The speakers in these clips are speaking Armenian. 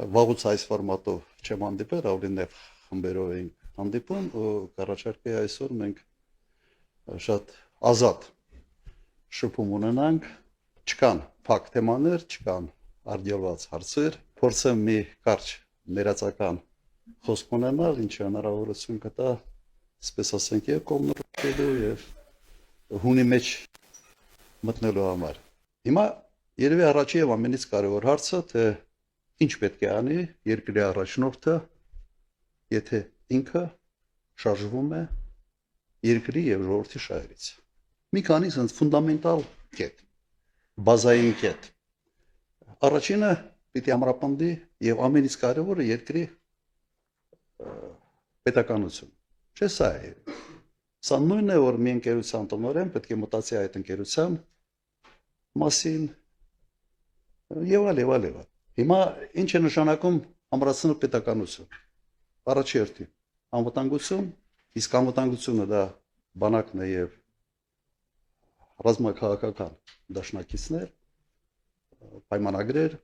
Վաղուց այս ֆորմատով չեմ հանդիպել, ավելի նեղ խմբերով ենք հանդիպում ու կառաջարկի այսօր մենք շատ ազատ շփում ունենանք, չկան փակ թեմաներ, չկան արդյունված հարցեր, փորձեմ մի կարճ ներածական խոսք ունենալ, ինչը հնարավորություն կտա, այսպես ասենք, եւ կողմնորոշելու եւ հունի մեջ մտնելու համար։ Հիմա երևի առաջի եւ ամենից կարևոր հարցը, թե ինչ պետք է անի երկրի առաջնորդը, եթե ինքը շարժվում է երկրի եւ ժողովրդի շահերից։ Մի քանի sense ֆունդամենտալ կետ, բազային կետ։ Առաջինը պիտի ամրապնդի եւ ամենից կարևորը երկրի պետականություն։ Չէ՞ սա է։ Սա նույնն է, որ մի ընկերության տնօրեն պետք է մտածի այդ ընկերության մասին եւ այլ։ Հիմա ինչ է նշանակում ամրացնել պետականություն։ Առաջի հերթին անվտանգություն, իսկ անվտանգությունը դա բանակն է եւ ռազմաքաղաքական դաշնակիցներ, պայմանագրեր,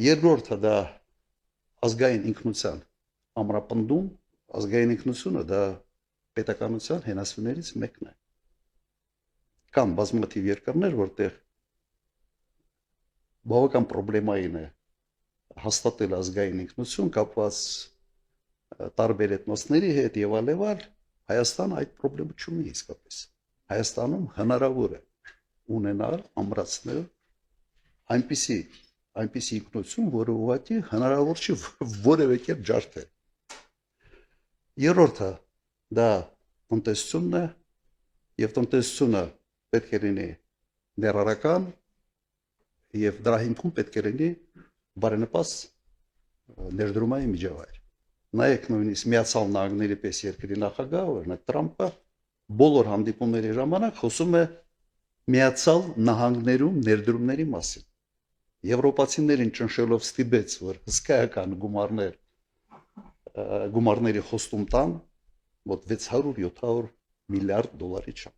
երկրորդը դա ազգային ինքնության ամրապնդում, ազգային ինքնությունը դա պետականության հենասյուներից մեկն է։ Կան բազմաթիվ երկրներ, որտեղ բավական պրոբլեմային է հաստատել ազգային ինքնություն կապված տարբեր էթնոսների հետ եւ այլ, Հայաստանը այդ խնդրը չունի իսկապես։ Հայաստանում հնարավոր է ունենալ, ամրացնել այնպիսի ինքնություն, որը ուղղակի հնարավոր չի որևէ կերպ ջարդել։ Երրորդը դա տնտեսությունն է եւ տնտեսությունը պետք է լինի ներառական եւ դրա հիմքում պետք է լինի բարենպաստ ներդրումային միջավայր։ Նայեք նույնիսկ Միացյալ Նահանգների պես երկրի նախագահ, օրինակ Տրամպը, բոլոր հանդիպումների ժամանակ խոսում է Միացյալ Նահանգներում ներդրումների մասին։ Եվրոպացիներին ճնշելով ստիպեց, որ հսկայական գումարների խոստում տան, մոտ 600-700 միլիարդ դոլարի չափ։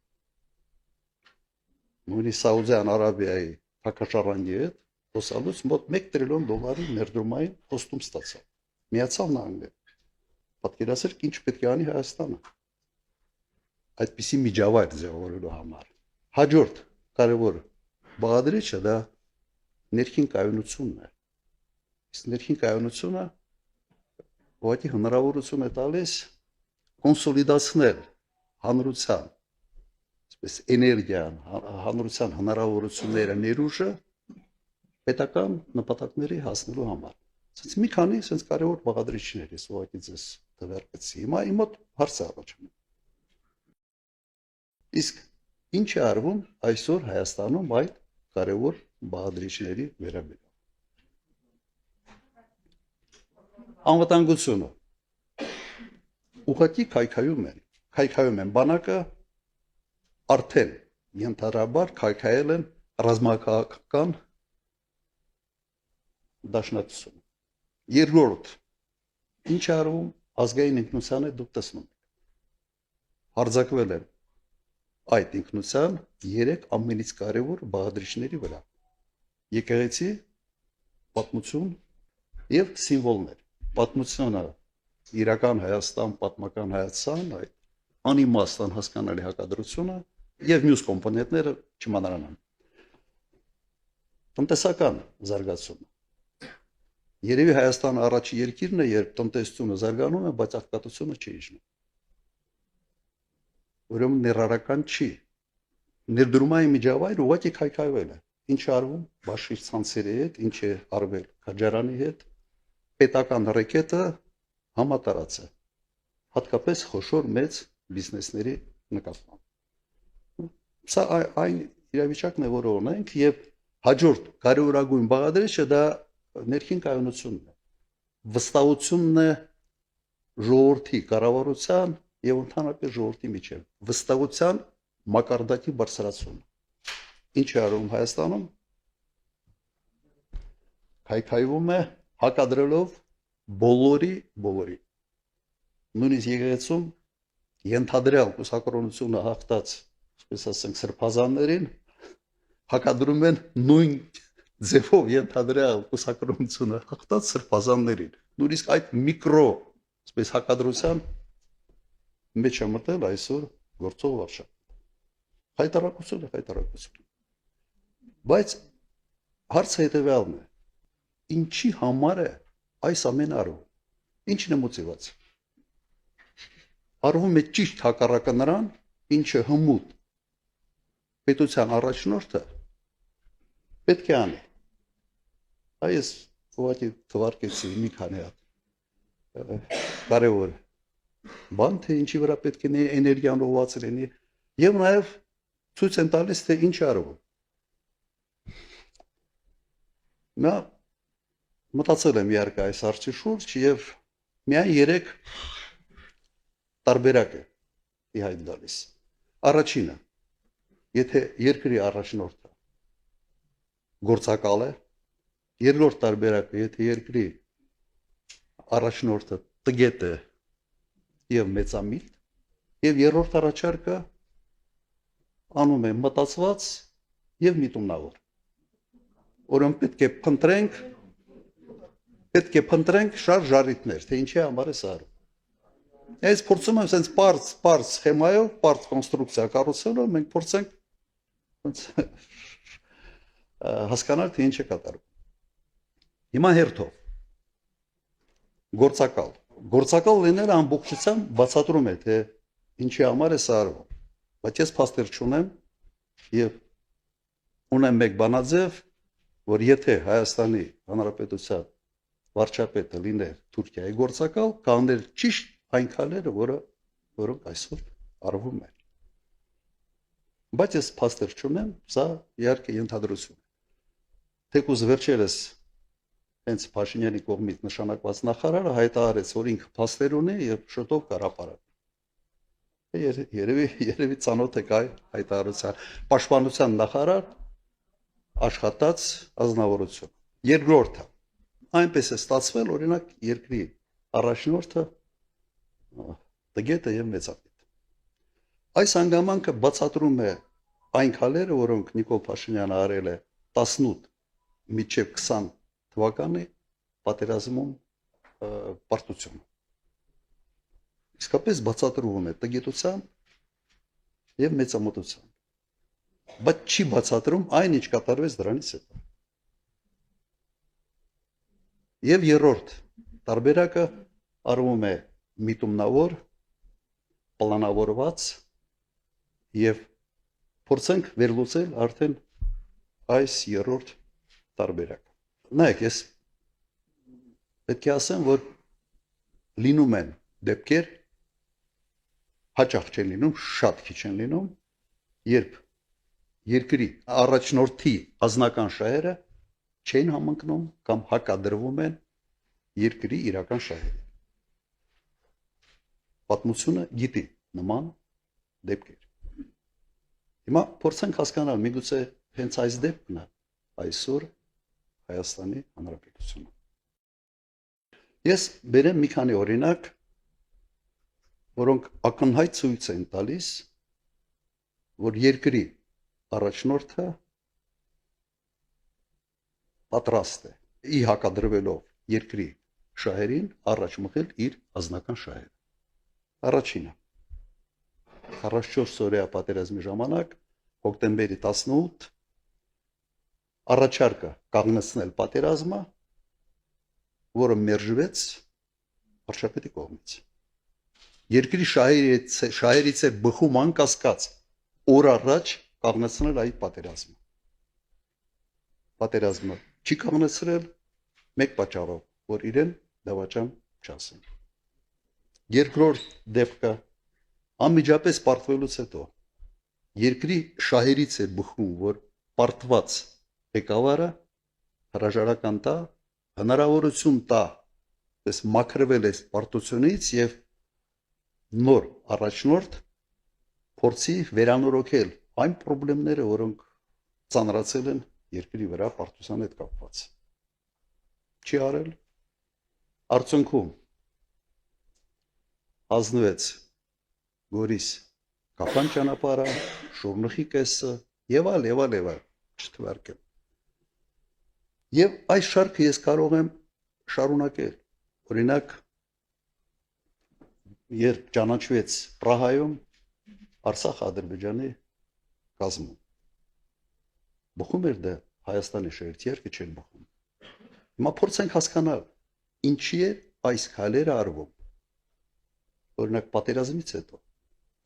Նույնիսկ Սաուդյան Արաբիայի հակաշարժի հետ խոսալուց մոտ 1 տրիլիոն դոլարի ներդրումային խոստում ստացավ։ Միացյալ Նահանգները պատկերացրեք ինչ պետք է անի Հայաստանը այդպիսի միջավայր ձևավորելու համար։ Հաջորդ կարևոր բաղադրիչը դա ներքին կայունությունն է։ Իսկ ներքին կայունությունը ուղղակի հնարավորություն է տալիս կոնսոլիդացնել հանրության, այսպես էներգիան, հանրության հնարավորությունները, ներուժը պետական նպատակների հասնելու համար։ Սենց մի քանի սենց կարևոր բաղադրիչներ ես ուղղակի ձեզ դվարկեցի։ Հիմա իմ մոտ հարց է առաջանում։ Իսկ ինչ է արվում այսօր Հայաստանում այդ կարևոր բաղադրիչների վերաբերյալ։ Անվտանգությունը ուղղակի քայքայում են բանակը արդեն ենթադրաբար քայքայել են ռազմաքաղաքական դաշնակցություն։ Երկրորդ ինչ արվում ազգային ինքնությանը դուք տեսնում եք։ Հարձակվել են այդ ինքնության 3 ամենից կարևոր բաղադրիչների վրա։ Եկեղեցի, պատմություն եւ սիմվոլներ։ Պատմությունը իրական Հայաստան, պատմական Հայաստան, այդ անիմաստ անհասկանալի հակադրությունը եւ մյուս կոմպոնենտները չմանրանան։ Տնտեսական զարգացումը։ Երևի Հայաստանը առաջի երկիրն է, երբ տնտեսությունը զարգանում է, բայց աղքատությունը չի իջնում։ Ուրեմն ներառական չի։ Ներդրումային միջավայրը ուղղակի քայքայվել է։ Ինչ արվում Բաշիր ցանցերի հետ, ինչ է արվել Քաջարյանի հետ, պետական ռեկետը համատարած է, հատկապես խոշոր մեծ բիզնեսների նկատմամբ։ Սա այն իրավիճակն է, որը ունենք, եւ հաջորդ կարևորագույն բաղադրիչը դա ներքին կայունությունն է, վստահությունն է ժողովրդի կառավարության եւ ընդհանրապես ժողովրդի միջեւ, վստահության մակարդակի բարձրացումը։ Ինչ է արվում Հայաստանում։ Քայքայվում է հակադրելով բոլորի, նույնիսկ եկեղեցում ենթադրյալ կուսակրոնությունը հաղթած, այսպես ասենք, սրբազաններին հակադրում են նույն ձևով ենթադրյալ կուսակրոնությունը հաղթած սրբազաններին։ Նույնիսկ այդ միկրո, այսպես հակադրության մեջ է մտել այսօր գործող վարչապետ։ Հայտարարություն է հայտարարություն։ Բայց հարցը հետևյալն է. ինչի համար է այս ամեն արվում։ Ինչն է մոտիվացիան։ Արվում է ճիշտ հակառակը նրան, ինչը հմուտ պետության առաջնորդը պետք է անի։ Այս ուղղակի թվարկեցի մի քանի հատ կարևոր բան, թե ինչի վրա պետք է էներգիան ուղղված լինի, եւ նաեւ ցույց են տալիս, թե ինչ արվում։ Նա մտածել եմ իհարկե այս հարցի շուրջ եւ միայն 3 տարբերակ է իհայտ գալիս։ Առաջինը, եթե երկրի առաջնորդը գործակալ է, երկրորդ տարբերակը, եթե երկրի առաջնորդը տգետ է եւ մեծամիտ, եւ երրորդ առաջարկը անում է մտածված եւ միտումնավոր։ Ուրեմն պետք է փնտրենք շարժարիտներ, թե ինչի համար է սա արվում։ Այս փորձում եմ sense parts սխեմայով, parts կոնստրուկցիա կառուցելով մենք փորձենք հասկանալ, թե ինչ է կատարվում։ Հիմա հերթով գործակալ լինելը ամբողջությամբ բացատրում է, թե ինչի համար է սա արվում։ Բայց ես փաստեր չունեմ եւ ունեմ մեկ բանաձև, որ եթե Հայաստանի Հանրապետության վարչապետը լիներ Թուրքիայի գործակալ, կաներ ճիշտ այն քայլերը, որոնք այսօր արվում են։ Բայց ես փաստեր չունեմ, սա իհարկե ենթադրություն է։ Թեկուզ վերջերս հենց Փաշինյանի կողմից նշանակված նախարարը հայտարարեց, որ ինքը փաստեր ունի եւ շուտով կհրապարակի։ Երևի ծանոթ եք այ հայտարարության։ Պաշտպանության նախարար աշխատած ազնվորություն։ Երկրորդը, այնպես է ստացվել, օրինակ երկրի առաջնորդը տգետ է եւ մեծամիտ։ Այս հանգամանքը բացատրում է այն քայլերը, որոնք Նիկոլ Փաշինյանը արել է 18 մինչև 20 թվականի պատերազմում պարտություն։ Իսկապես բացատրվում է տգետությամբ եւ մեծամտությամբ։ Բայց չի բացատրում այն, ինչ կատարվեց դրանից հետո։ Եվ երրորդ տարբերակը արվում է միտումնավոր, պլանավորված եւ փորձենք վերլուծել արդեն այս երրորդ տարբերակը։ Նայեք, ես պետք է ասեմ, որ լինում են դեպքեր, հաճախ չեն լինում, շատ քիչ են լինում, երբ երկրի առաջնորդի ազնական շահերը չեն համընկնում կամ հակադրվում են երկրի իրական շահերին։ Պատմությունը գիտի նման դեպքեր։ Հիմա փորձենք հասկանալ, միգուցե հենց այս դեպքն է այսօր Հայաստանի Հանրապետությունում։ Ես բերեմ մի քանի օրինակ, որոնք ակնհայտ ցույց են տալիս, որ երկրի առաջնորդը պատրաստ է ի հակադրվելով երկրի շահերին առաջ մղել իր ազնական շահերը։ Առաջինը 44 օրյա պատերազմի ժամանակ հոկտեմբերի 18 առաջարկը կանգնեցնել պատերազմը, որը մերժվեց վարչապետի կողմից։ Երկրի շահերից է բխում անկասկած օր առաջ կանգնեցնել այդ պատերազմը։ Պատերազմը չի կանգնեցրել մեկ պատճառով, որ իրեն դավաճան չասեն։ Երկրորդ դեպքը անմիջապես պարտվելուց հետո երկրի շահերից է բխում, որ պարտված ղեկավարը հրաժարական տա, հնարավորություն տա, պես մաքրվել է պարտությունից եւ նոր առաջնորդ փորձի վերանորոգել այն խնդիրները, որոնք ծանրացել են երկրի վրա պարտության հետ կապված։ Չի արել։ Արդյունքում ազնվեց Գորիս Կապան ճանապարհը, Շորնուխի կեսը եւ այլ չթվարկեմ։ Եվ այս շարքը ես կարող եմ շարունակել։ Օրինակ, երբ ճանաչվեց Պրահայում Արցախ-Ադրբեջանի կազմում, բխում էր դա Հայաստանի շերտերքը չեն բխում։ Հիմա փորձենք հասկանալ, ինչի է այս քայլերը արվում։ Օրինակ, պատերազմից հետո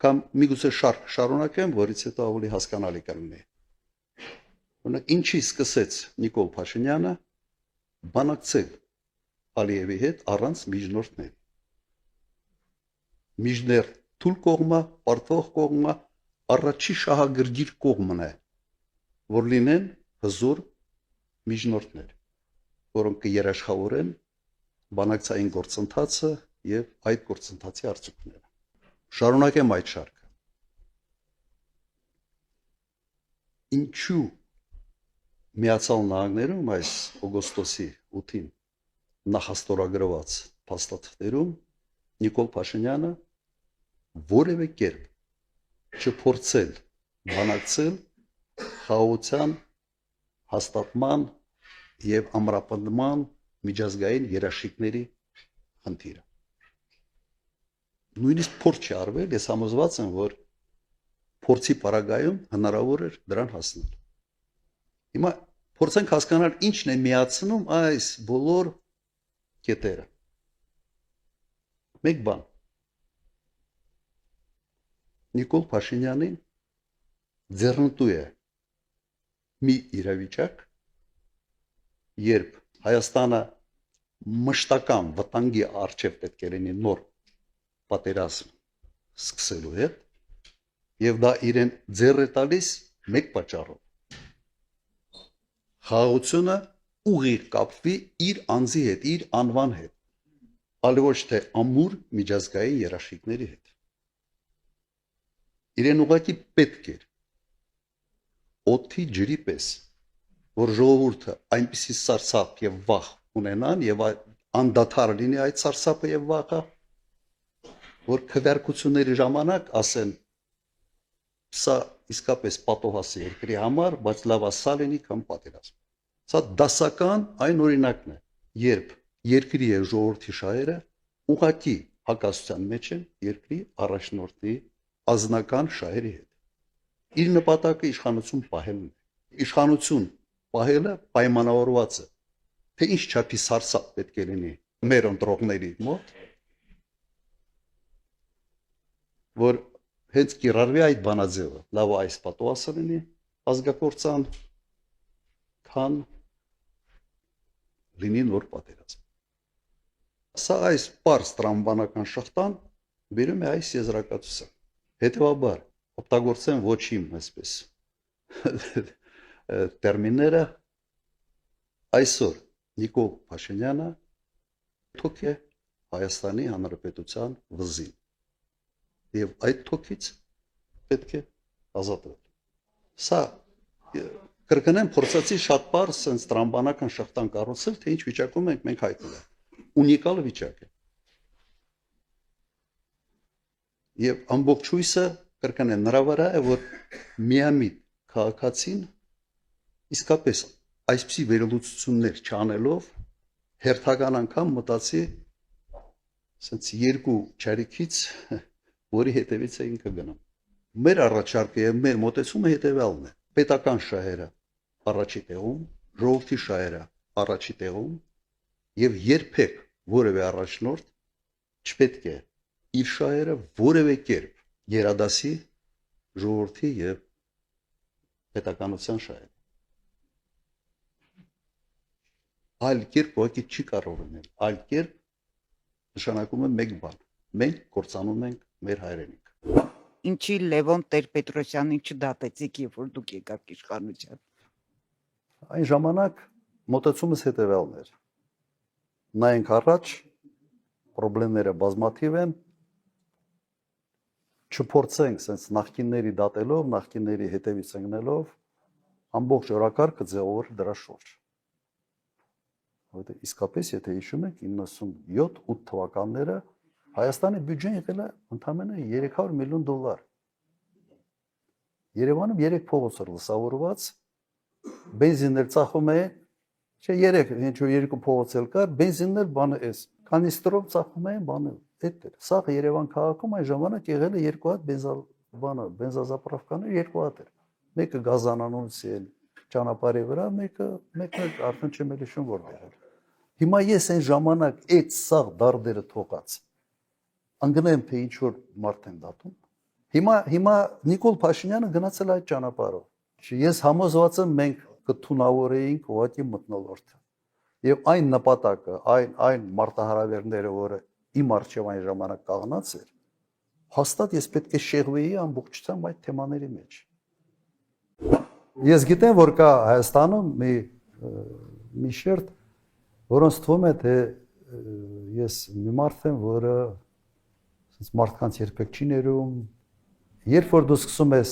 կամ միգուցե շարունակեմ, որից հետո ավելի հասկանալի կլինի։ Օրինակ, ինչի սկսեց Նիկոլ Փաշինյանը բանակցել Ալիևի հետ առանց միջնորդների։ Միջներ թույլ կողմը, պարտվող կողմը առաջի շահագրգիռ կողմն է, որ լինեն հզոր միջնորդներ, որոնք կերաշխավորեն բանակցային գործընթացը եւ այդ գործընթացի արդյունքները։ Շարունակեմ այդ շարքը։ Ինչու Միացյալ Նահանգներում այս օգոստոսի 8-ին նախաստորագրված փաստաթղթերում Նիկոլ Փաշինյանը որևէ կերպ չփորձել բանակցել խաղաղության հաստատման եւ ամրապնդման միջազգային երաշխիքների խնդիրը։ Նույնիսկ փորձ չի արվել, ես համոզված եմ, որ փորձի պարագայում հնարավոր էր դրան հասնել։ Հիմա փորձենք հասկանալ ինչն է միացնում այս բոլոր կետերը։ Մեկ բան։ Նիկոլ Փաշինյանին ձեռնտու է մի իրավիճակ, երբ Հայաստանը մշտական վտանգի առջև պետք է լինի նոր պատերազմ սկսելու հետ, եւ դա իրեն ձեռ է տալիս մեկ պատճառով։ Խաղաղությունը ուղիղ կապվի իր անձի հետ, իր անվան հետ, այլ ոչ թե ամուր միջազգային երաշխիքների հետ։ Իրեն ուղղակի պետք էր օդի ջրի պես, որ ժողովուրդը այնպիսի սարսափ եւ վախ ունենան եւ անդադար լինի այդ սարսափը եւ վախը, որ քվեարկությունների ժամանակ ասեն սա իսկապես պատոհաս է երկրի համար, բայց լավ ասա լինի կամ պատերազմ։ Սա դասական այն օրինակն է, երբ երկրի եւ ժողովրդի շահերը ուղղակի հակասության մեջ են երկրի առաջնորդի ազնական շահերի հետ։ Իր նպատակը իշխանություն պահելն է։ Իշխանություն պահելը պայմանավորված է, թե ինչ չափի սարսափ պետք է լինի մեր ընտրողների մոտ, որ հենց կիրառվի այդ բանաձևը, լավ այս պատոհասը լինի ազգակործան, քան լինի նոր պատերազմ։ Սա այս պարզ տրամաբանական շղթան բերում է այս եզրակացության։ Հետևաբար, օգտագործեմ ոչ իմ այսպես տերմինները, այսօր Նիկոլ Փաշինյանը թոք է Հայաստանի Հանրապետության վզին եւ այդ թոքից պետք է ազատվել։ Սա կրկնեմ, փորձեցի շատ պարզ sense տրամաբանական շղթան կառուցել, թե ինչ վիճակում ենք մենք հայտնվել։ Ունիկալ վիճակ է։ Եվ ամբողջ հույսը կրկնեմ նրա վրա է, որ միամիտ քաղաքացին իսկապես այսպիսի վերլուծություններ չանելով հերթական անգամ մտածի sense երկու չարիքից, որի հետևից է ինքը գնում։ Մեր առաջարկը եւ մեր մոտեցումը հետեւյալն է. պետական շահերը առաջի տեղում, ժողովրդի շահերը առաջի տեղում եւ երբեք որևէ առաջնորդ չպետք է իր շահերը որևէ կերպ գերադասի ժողովրդի եւ պետականության շահերը։ Այլ կերպ ոքի չի կարող լինել, այլ կերպ նշանակում է մեկ բան. մենք կործանում ենք մեր հայրենիքը։ Ինչի Լևոն Տեր-Պետրոսյանին չդատեցիք, երբ որ դուք եկաք իշխանության։ Այն ժամանակ մոտեցումս հետևյալն էր. նայենք առաջ, խնդիրները բազմաթիվ են, չփորձենք sense նախկինների դատելով, նախկինների հետևից ընկնելով ամբողջ օրակարգը ձևավորել դրա շուրջ։ Որտե իսկապես, եթե հիշում եք, 97-8 թվականները Հայաստանի բյուջեն եղել է ընդամենը $300 միլիոն։ Երևանում 3 փողոց էր լուսավորված, բենզիններ ծախում էին Չէ, երեք, ինչու երկու փողոց էլ կար, բենզինն էլ բանը էս։ Կանիստրով ծախում էին բանը, էդ էր։ Սա Երևան քաղաքում այն ժամանակ եղել է երկու հատ բենզազապրավկաներ երկու հատ էր։ Մեկը Գազանանուց էլ ճանապարհի վրա, մեկը արդեն չեմ էլ հիշում որտեղ էր։ Հիմա ես այն ժամանակ այդ սաղ դարդերը թողած անգնեմ թե ինչ որ մարդ են դատում։ Հիմա Նիկոլ Փաշինյանը գնացել այդ ճանապարհով։ Ես համոզված եմ մենք կթունավորեինք ուղղակի մթնոլորտը։ Եվ այն նպատակը, այն մարտահրավերները, որը իմ առջև այն ժամանակ կաղնած էր, հաստատ ես պետք է շեղվեի ամբողջությամբ այդ թեմաների մեջ։ Ես գիտեմ, որ կա Հայաստանում մի շերտ, որոնց թվում է թե ես մի մարդ եմ, որը մարդկանց երբեք չի ներում, երբ որ դու սկսում ես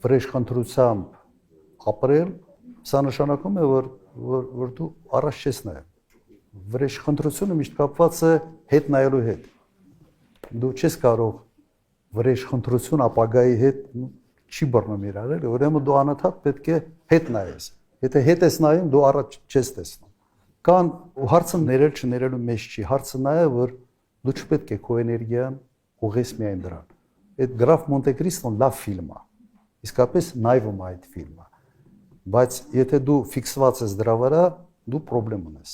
վրեժխնդրությամբ ապրել, սա նշանակում է, որ դու առաջ չես նայում։ Վրեժխնդրությունը միշտ կապված է հետ նայելու հետ։ Դու չես կարող վրեժխնդրություն ապագայի հետ չի բռնում իրար, էլի, ուրեմն դու անընդհատ պետք է հետ նայես։ Եթե հետ ես նայում, դու առաջ չես տեսնում։ Կան հարցը ներել չներելու մեջ չի, հարցը նա է, որ դու չպետք է քո էներգիան ուղղես միայն դրան։ Այդ Գրաֆ Մոնտե Կրիստոն լավ ֆիլմ է։ Իսկապես նայվում է այդ ֆիլմը։ Բայց եթե դու ֆիքսված ես դրա վրա, դու խնդրեմ ունես։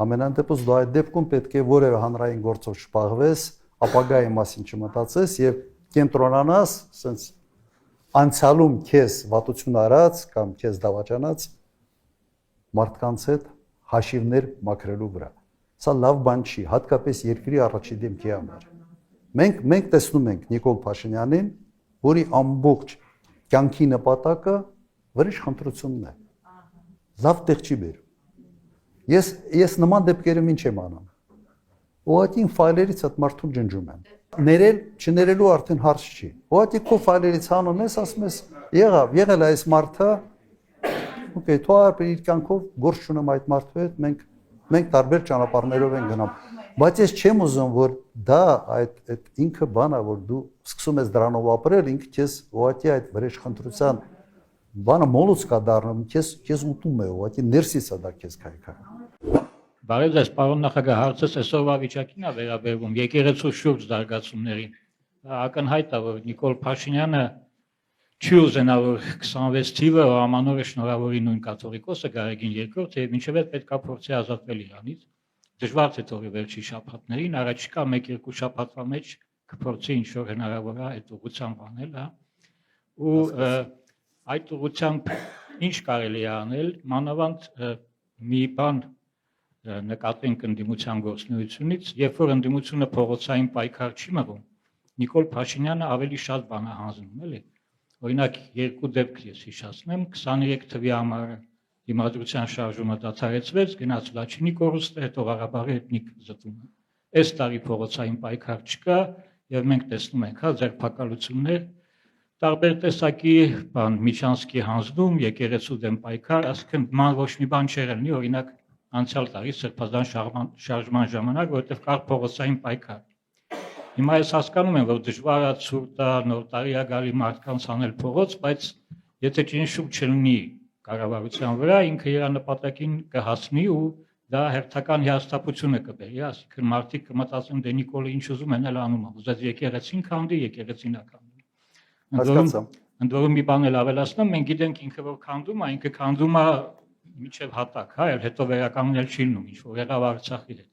Համենայն դեպս դու այդ դեպքում պետք է որևէ հանրային գործով չփաղվես, ապագայի մասին չմտածես եւ կենտրոնանաս, ասենց անցյալում քեզ վատություն արած կամ քեզ դավաճանած մարդկանց հետ հաշիվներ մաքրելու վրա։ Սա լավ բան չի, հատկապես երկրի առաջի դեմքի համար։ Մենք տեսնում ենք Նիկոլ Փաշինյանին, որի ամբողջ կյանքի նպատակը վրեժխնդրությունն է։ Լավ տեղ չի բերում։ Ես նման դեպքերում ինչ եմ անում։ Ուղղակի ֆայլերից այդ մարդուն ջնջում եմ։ Ներել, չներելու արդեն հարց չի։ Ուղղակի քո ֆայլերից հանում ես, ասում ես, եղել է այս մարդը, օքեյ, թող իր կյանքով գործ չունեմ այդ մարդու հետ, մենք տարբեր ճանապարհներով ենք գնում։ Բայց ես չեմ ուզում, որ դա այդ ինքը բան է, որ դու սկսում ես դրանով ապրել, ինքը քեզ ուղղակի այդ վրեժխնդրության բանը մոլուց կա դառնում, քեզ ուտում է, ուղղակի ներսից է դա քեզ քայքայում։ Բարև ձեզ, պարոն նախագահ, հարցս այսօրվա վիճակին է վերաբերվում եկեղեցու շուրջ զարգացումներին։ Ակնհայտ է, որ Նիկոլ Փաշինյանը չի ուզենա, որ 26 թիվը ամանորը շնորհավորի նույն կաթողիկոսը Գարեգին II եւ մինչեւ այդ պետք է փորձի ազատվել իրանից։ Դժվար թե թողի վերջի շաբաթներին, առաջիկա 1-2 շաբաթվա մեջ կփորձի ինչ որ հնարավոր է այդ ուղղությամբ անել, հա։ Ու այդ ուղղությամբ ինչ կարելի է անել, մանավանդ մի բան նկատենք ընդդիմության գործունեությունից, երբ որ ընդդիմությունը փողոցային պայքար չի մղում, Նիկոլ Փաշինյանը ավելի շատ բան է հանձնում, էլի։ Օրինակ երկու դեպք ես հիշեցնեմ, 23 թվականի համարը դիմադրության շարժումը դադարեցվեց, գնաց Լաչինի կորուստը, հետո Ղարաբաղի էթնիկ զտումը։ Այս տարի փողոցային պայքար չկա, եւ մենք տեսնում ենք, հա, ձերբակալություններ, տարբեր տեսակի բան, Միչանսկի հանձնում, եկեղեցու դեմ պայքար, ասկն ման ոչ մի բան չէր լինի, օրինակ անցյալ տարի սրբազան շարժման ժամանակ, որովհետև կար փողոցային պայքար։ Հիմա ես հասկանում եմ, որ դժվար է ցուրտ է նոր տարի է գալի մարդկանց անել փողոց, բայց եթե ճնշում չլինի կառավարության վրա, ինքը իր նպատակին կհասնի ու դա հերթական հիասթափությունը կբերի, այսինքն մարդիկ կմտածեն դե Նիկոլը ինչ ուզում են էլ անում, ուզած եկեղեցին քանդի, եկեղեցին է քանդում։ Հասկացա։ Ընդ որում մի բան էլ ավելացնեմ, մենք գիտենք ինքը որ քանդում է, ինքը քանդում է միջև հատակ, հա, հետո վերականգնել չի լինում, ինչ որ եղավ Արցախի հետ։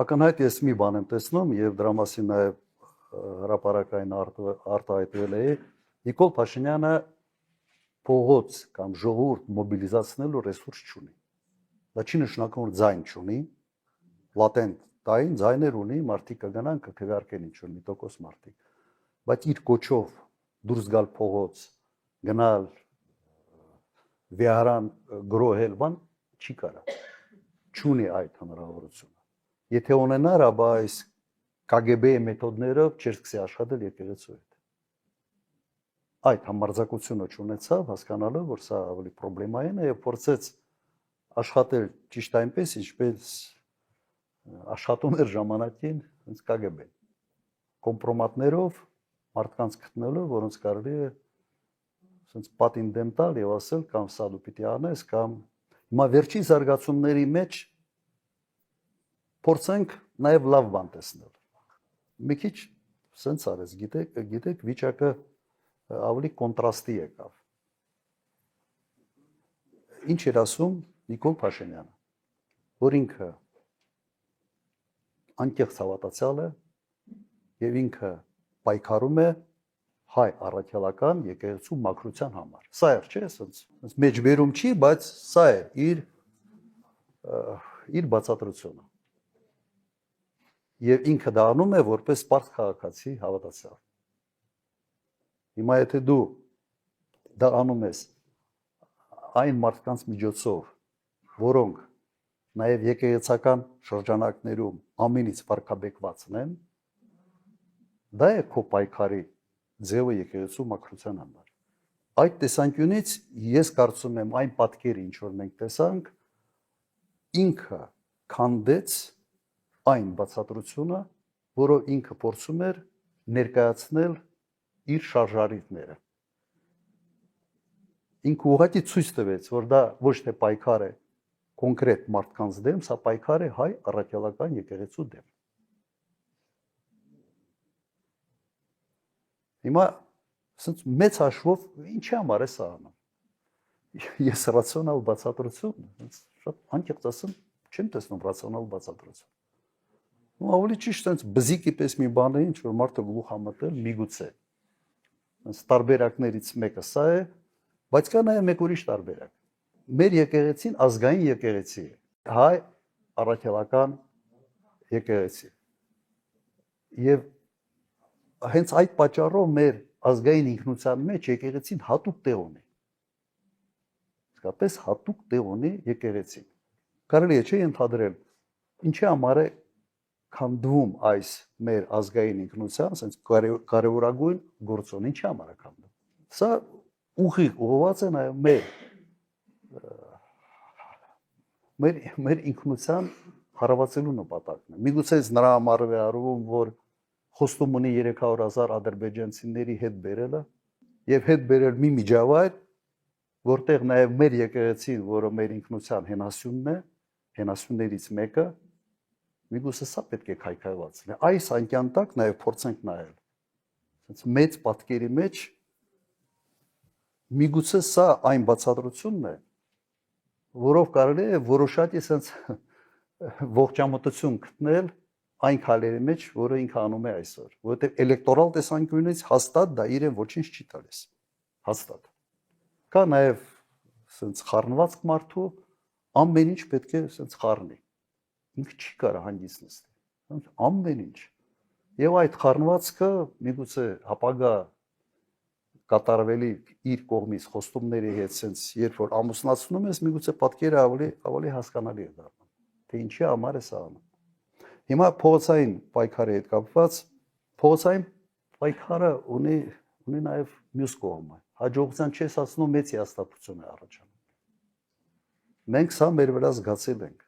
Ակնհայտ ես մի բան եմ տեսնում եւ դրա մասին նաեւ հրապարակային արտահայտվել է Նիկոլ Փաշինյանը փողոց կամ ժողովուրդ մոբիլիզացնելու ռեսուրս չունի։ Դա չի նշանակում, որ ձայն չունի, լատենտ տային ձայներ ունի, մարդիկ կգնան կքվարկեն ինչ որ մի տոկոս մարդիկ։ Բայց իր կոչով դուրս գալ փողոց, գնալ վիարան գրոհել բան չի կարա։ Չունի այդ հնարավորությունը։ Եթե ունենար, ապա այս KGB-ի մեթոդներով չէր սկսի աշխատել եկեղեցու հետ։ Այդ համարձակությունը չունեցավ, հասկանալով, որ սա ավելի պրոբլեմային է եւ փորձեց աշխատել ճիշտ այնպես, ինչպես աշխատում էր ժամանակին հենց KGB-ն։ Կոմպրոմատներով մարդկանց գտնելով, որոնց կարելի է ասենց պատին դեմ տալ եւ ասել կամ սա դու պիտի անես կամ Հիմա վերջին զարգացումների մեջ փորձենք նաև լավ բան տեսնել։ Մի քիչ սենց արես, գիտեք վիճակը ավելի կոնտրաստի եկավ։ Ինչ էր ասում Նիկոլ Փաշինյանը, որ ինքը անկեղծ հավատացյալ է եւ ինքը պայքարում է հայ առաքելական եկեղեցու մաքրության համար։ Սա էր, չէ՞, ասենց մեջբերում չի, բայց սա է իր բացատրությունը։ Եվ ինքը դա անում է որպես պարզ քաղաքացի հավատացյալ։ Հիմա եթե դու դա անում ես այն մարդկանց միջոցով, որոնք նաև եկեղեցական շրջանակներում ամենից վարկաբեկվածն են, դա է քո պայքարի ձևը եկեղեցու մաքրության համար։ Այդ տեսանկյունից ես կարծում եմ այն պատկերը, ինչ որ մենք տեսանք, ինքը քանդեց այն բացատրությունը, որով ինքը փորձում էր ներկայացնել իր շարժարիվները։ Ինքը ուղղակի ցույց տվեց, որ դա ոչ թե պայքար է կոնկրետ մարդկանց դեմ, սա պայքար է հայ առաքելական եկեղեցու դեմ։ Հիմա ասենց մեծ հաշվով ինչի համար է սա անում։ Ես ռացիոնալ բացատրություն, շատ անկեղծ ասեմ, չեմ տեսնում ռացիոնալ բացատրություն։ Ու ավելի ճիշտ այնց բզիկի պես մի բան է, ինչ որ մարդը գլուխ համտել միգուցե։ Այս տարբերակներից մեկը սա է, բայց կա նաև մեկ ուրիշ տարբերակ։ Մեր եկեղեցին ազգային եկեղեցի է, հայ առաքելական եկեղեցի։ Եվ հենց այդ պատճառով մեր ազգային ինքնության մեջ եկեղեցին հատուկ տեղ ունի։ Իսկապես հատուկ տեղ ունի եկեղեցին։ Կարելի է չէ ենթադրել, ինչի համար է քանդվում այս մեր ազգային ինքնության, ասենց կարևորագույն գործոն, ինչի համար է քանդվում։ Սա ուղիղ ուղղված է նաև մեր ինքնության հարվածելու նպատակն է։ Միգուցե նրա համար է արվում, որ խոստում ունի 300,000 ադրբեջանցիների հետ բերելը եւ հետ բերել մի միջավայր, որտեղ նաև մեր եկեղեցին, որը մեր ինքնության հենասյունն է, հենասյուններից մեկը, միգուցե սա պետք է քայքայված լինի։ Այս անկյան տակ նաև փորձենք նայել։ Այսինքն մեծ պատկերի մեջ միգուցե սա այն բացատրությունն է, որով կարելի է որոշակի sense ողջամտություն գտնել այն քայլերի մեջ, որը ինքը անում է այսօր, որովհետև էլեկտորալ տեսանկյունից հաստատ դա իրեն ոչինչ չի տալիս։ Հաստատ։ Կա նաև sense խառնվածք մարդու, ամեն ինչ պետք է sense խառնի։ Ինքը չի կարող հանգիստ նստի։ Ամեն ինչ։ Եվ այդ խառնվածքը միգուցե ապագա կատարվելի իր կողմից խոստումների հետ sense երբ որ ամուսնացնում ես, միգուցե պատկերը ավելի հասկանալի է դառնում, թե ինչի համար է սա անում։ Հիմա փողոցային պայքարի հետ կապված, փողոցային պայքարը ունի նաև մյուս կողմը։ Հաջողության չես ասնում մեծ հաստատություն է առաջանում։ Մենք սա մեր վրա զգացել ենք։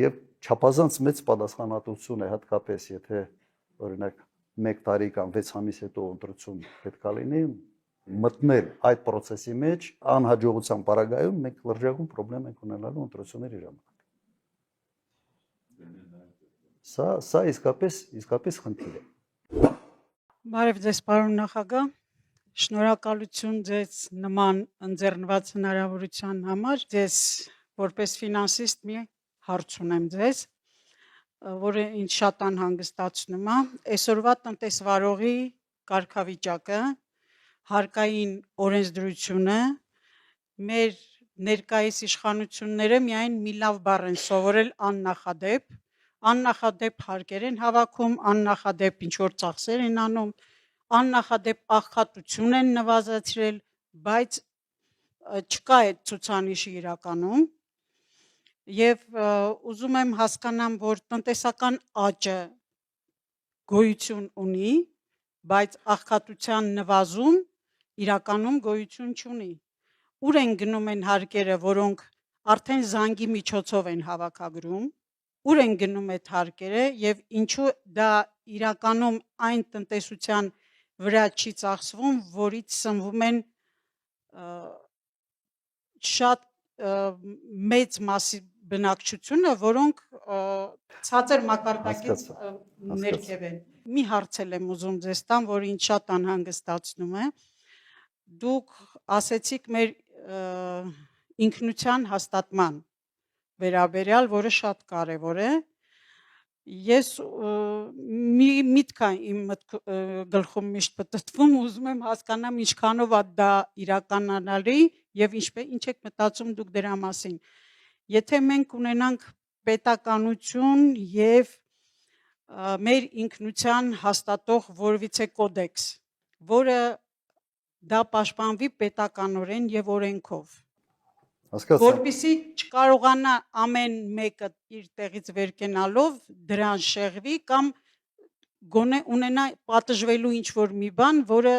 Եվ չափազանց մեծ պատասխանատվություն է հատկապես եթե օրինակ 1 տարի կամ 6 ամիս հետո ընտրություն պետք է լինի մտնել այդ process-ի մեջ անհաջողության պարագայում մենք լրջագույն խնդրեմ ենք ունենալու ընտրությունների ժամանակ։ Սա իսկապես խնդիր է։ Բարև ձեզ պարոն նախագահ, շնորհակալություն ձեզ նման ընձեռնված հնարավորության համար։ Ձեզ որպես ֆինանսիստ մի հարց ունեմ ձեզ, որը ինձ շատ անհանգստացնում է։ Այսօրվա տնտեսվարողի կարգավիճակը, հարկային օրենսդրությունը, մեր ներկայիս իշխանությունները միայն մի լավ բառ են սովորել աննախադեպ հարկեր են հավաքում, աննախադեպ ինչ-որ ծախսեր են անում, աննախադեպ աղքատություն են նվազեցրել, բայց չկա այդ ցուցանիշը իրականում։ Եվ ուզում եմ հասկանամ, որ տնտեսական աճը գոյություն ունի, բայց աղքատության նվազում իրականում գոյություն չունի։ Ուր են գնում են հարկերը, որոնք արդեն զանգի միջոցով են հավաքագրում, ուր են գնում այդ հարկերը եւ ինչու դա իրականում այն տնտեսության վրա չի ծախսվում, որից սնվում են շատ մեծ մասի բնակչությունը, որոնք ցածր մակարդակից ներքև են։ Մի հարցել եմ ուզում ձեզ տամ, որ ինձ շատ անհանգստացնում է։ Դուք ասեցիք մեր ինքնության հաստատման վերաբերյալ, որը շատ կարևոր է։ Ես մի միտք է իմ գլխում միշտ պտտվում, ուզում եմ հասկանամ ինչքանով է դա իրականանալի եւ ինչ եք մտածում դուք դրա մասին։ Եթե մենք ունենանք պետականություն եւ մեր ինքնության հաստատող որևիցե կոդեքս, որը դա պաշտպանվի պետականորեն եւ օրենքով, որպեսզի չկարողանա ամեն մեկը իր տեղից վեր կենալով դրան շեղվի կամ գոնե ունենա պատժվելու ինչ որ մի բան, որը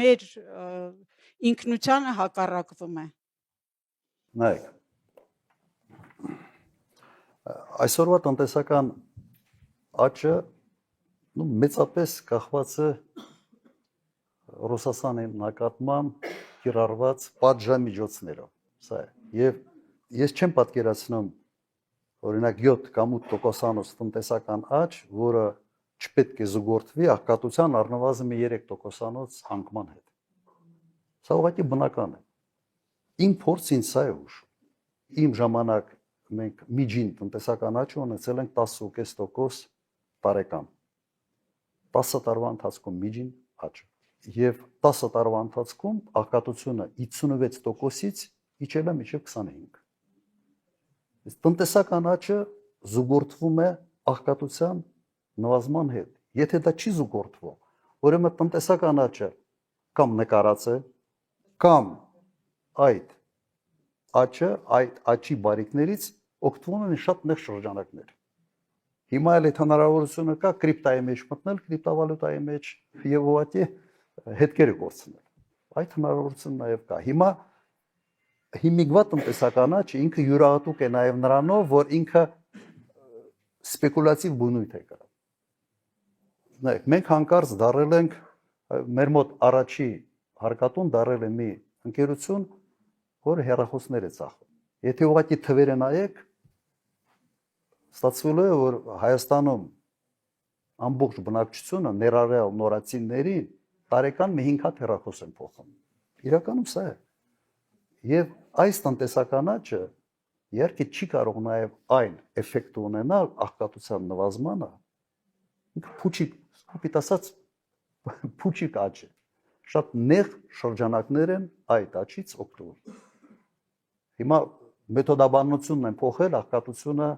մեր ինքնությանը հակառակվում է։ Նայեք, այսօրվա տնտեսական աճը մեծապես կախված է Ռուսաստանի նկատմամբ կիրառված պատժամիջոցներով։ Սա է։ Եվ ես չեմ պատկերացնում օրինակ 7 կամ 8% տնտեսական աճ, որը չպետք է զուգորդվի աղքատության առնվազն 3% անկման հետ։ Սա ուղղակի բնական է։ Իմ փորձին սա է հուշում։ Իմ ժամանակ մենք միջին տնտեսական աճը ունեցել ենք 10.5% տարեկան։ 10 տարվա ընթացքում միջին աճ։ Եվ 10 տարվա ընթացքում աղքատությունը 56%-ից իջել է մինչև 25%։ Տնտեսական աճը զուգորդվում է աղքատության նվազման հետ։ Եթե դա չի զուգորդվում, ուրեմն տնտեսական աճը կամ նկարած է, կամ այդ աճը, այդ աճի բարիքներից օգտվում են շատ նեղ շրջանակներ։ Հիմա էլ այդ հնարավորությունը կա կրիպտայի մեջ մտնել, կրիպտավալյուտայի մեջ եւ ուղղակի հետքերը կորցնել։ Այդ հնարավորությունը նաեւ կա։ Հիմա հիմիկվա տնտեսական աճը ինքը յուրահատուկ է նաեւ նրանով, որ ինքը սպեկուլատիվ բնույթ է կրում։ Նայեք, մենք հանկարծ դարել ենք մեր մոտ առաջի հարկատուն դարել է մի ընկերություն, որը հեռախոսներ է ծախում։ Եթե ուղղակի թվերը նայեք, ստացվելու է, որ Հայաստանում ամբողջ բնակչությունը ներառյալ նորածիններին տարեկան մի 5 հատ հեռախոս են փոխում։ Իրականում սա է։ Եւ այս տնտեսական աճը իհարկե չի կարող նաեւ այն էֆեկտը ունենալ աղքատության նվազմանը, ինքը փուչիկ, կոպիտ ասած, փուչիկ աճ է։ Շատ նեղ շրջանակներ են այդ աճից օգտվում։ Հիմա մեթոդաբանությունն են փոխել, աղքատությունը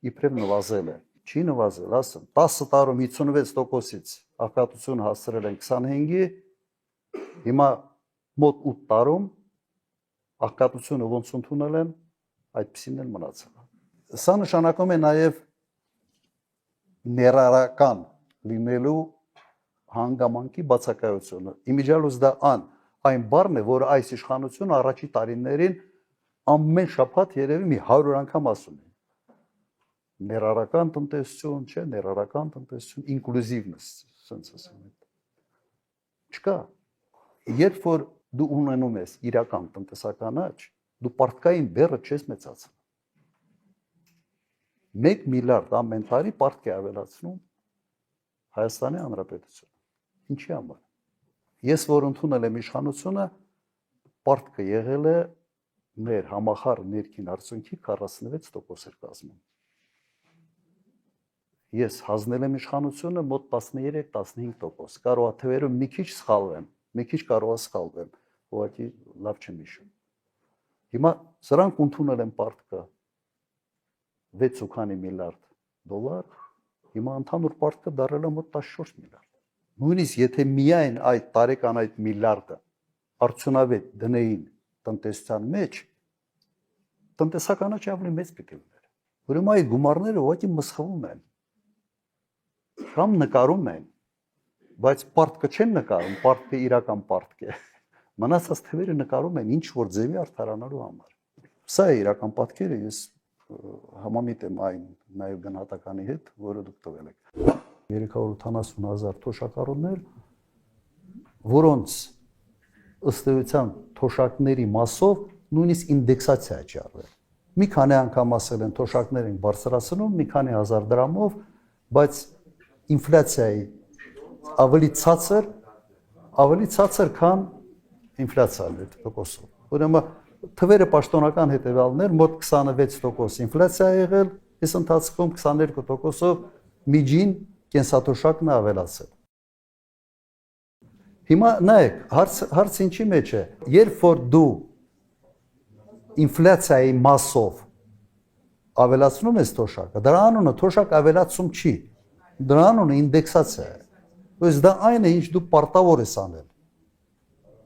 իբրև նվազել է։ Չի նվազել, ասեմ, 10 տարում 56%-ից աղքատություն հասցրել են 25-ի, հիմա մոտ 8 տարում աղքատությունը ոնց ընդունել են, այդպեսին էլ մնացել։ Սա նշանակում է նաև ներառական լինելու հանգամանքի բացակայությունը։ Իմիջիալուս դա այն բառն է, որ այս իշխանությունը առաջի տարիներին ամեն շաբաթ երևի մի 100 անգամ ասում է։ Ներառական տնտեսություն, չէ, ներառական տնտեսություն, inclusiveness, sense ասեմ։ Չկա։ Երբ որ դու ունենում ես իրական տնտեսական աճ, դու պարտքային բեռը չես մեծացնում։ 1 միլիարդ ամեն տարի պարտք է ավելացնում Հայաստանի Հանրապետությունը։ Ինչի համար։ Ես որ ընդունել եմ իշխանությունը, պարտքը եղել է մեր համախառն ներքին արդյունքի 46% էր կազմում։ Ես հանձնել եմ իշխանությունը մոտ 13-15%։ Կարող է թվերը մի քիչ սխալվեն, մի քիչ կարող է սխալվեն, ուղղակի լավ չեմ հիշում։ Հիմա սրանք ընդունել են պարտքը 6 միլիարդ դոլար, հիմա ընդհանուր պարտքը դարել է մոտ 14 միլիարդ։ Նույնիսկ եթե միայն այդ տարեկան այդ միլիարդը արդյունավետ դնեին տնտեսության մեջ, տնտեսական աճը ավելի մեծ պիտի լիներ։ Ուրեմն այդ գումարները ուղղակի մսխվում են։ Կամ նկարում են, բայց պարտքը չեն նկարում, պարտքը իրական պարտք է։ Մնացած թվերը նկարում են ինչ որ ձևի արդարանալու համար։ Սա է իրական պատկերը, ես համամիտ եմ այն նաև գնահատականի հետ, որը դուք տվել եք։ 380,000 թոշակառուներ, որոնց ըստ էության թոշակների մասով նույնիսկ ինդեքսացիա չի արվել։ Մի քանի անգամ ասել են թոշակներ են բարձրացնում, մի քանի հազար դրամով, բայց ինֆլյացիայի ավելի ցածր, քան ինֆլյացիան 8%-ով։ Ուրեմն թվերը պաշտոնական հետևյալներ, մոտ 26% ինֆլյացիա ա եղել, այս ընթացքում 22%-ով միջին կենսաթոշակն է ավելացել։ Հիմա նայեք, հարցը ինչի մեջ է, երբ որ դու ինֆլյացիայի մասով ավելացնում ես թոշակը, դրա անունը թոշակ ավելացում չի, դրա անունը ինդեքսացիա է։ Ուրեմն դա այն է, ինչ դու պարտավոր ես անել։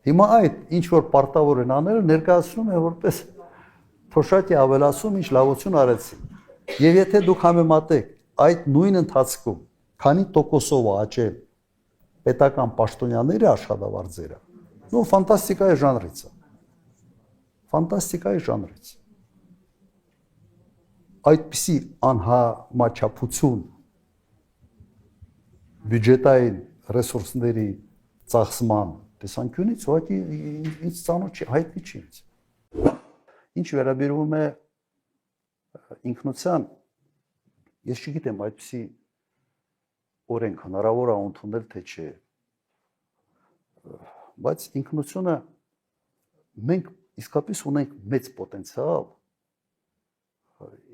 Հիմա այդ ինչ որ պարտավոր են անել, ներկայացնում է որպես թոշակի ավելացում, ինչ լավություն արեցի։ Եվ եթե դուք համեմատեք այդ նույն ընթացքում, քանի տոկոսով է աճել պետական պաշտոնյաների աշխատավարձերը, նո ֆանտաստիկայի ժանրից է։ Ֆանտաստիկայի ժանրից։ Այդպիսի անհամաչափություն բյուջետային ռեսուրսների ծախսման տեսանկյունից ուղղակի ինձ ծանոթ չի, հայտնի չի ինձ։ Ինչ վերաբերում է ինքնության, ես չգիտեմ այդպիսի օրենք հնարավոր է ընդունել թե չէ, բայց ինքնությունը մենք իսկապես ունենք մեծ պոտենցիալ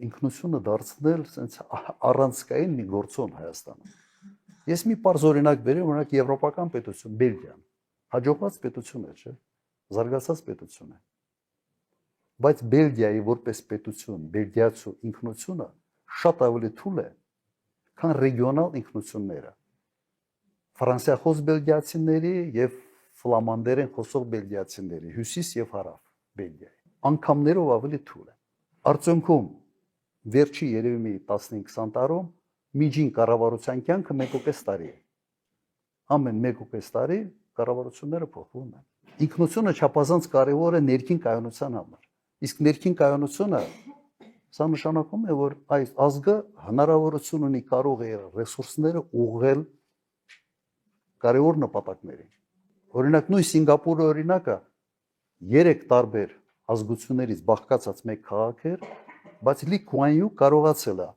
ինքնությունը դարձնել sense առանցքային մի գործոն Հայաստանում։ Ես մի պարզ օրինակ բերեմ, օրինակ եվրոպական պետություն Բելգիան, հաջողված պետություն է, չէ՞, զարգացած պետություն է։ Բայց Բելգիայի որպես պետություն, բելգիացու ինքնությունը շատ ավելի թույլ է, քան ռեգիոնալ ինքնությունները։ Ֆրանսիախոս բելգիացիների եւ ֆլամանդերեն խոսող բելգիացիների, հյուսիս եւ հարավ Բելգիայի։ Անգամներով ավելի թույլ է։ Արդյունքում վերջի երևի մի 15-20 տարում միջին կառավարության կյանքը 1.5 տարի է։ Ամեն 1.5 տարի կառավարությունները փոխվում են։ Ինքնությունը չափազանց կարևոր է ներքին կայունության համար։ Իսկ ներքին կայունությունը սա նշանակում է, որ այս ազգը հնարավորություն ունի կարող է ռեսուրսները ուղղել կարևոր նպատակներին։ Օրինակ նույն Սինգապուրի օրինակը 3 տարբեր ազգություններից բաղկացած մեկ քաղաք էր, բայց Լի Քուան Յու կարողացել է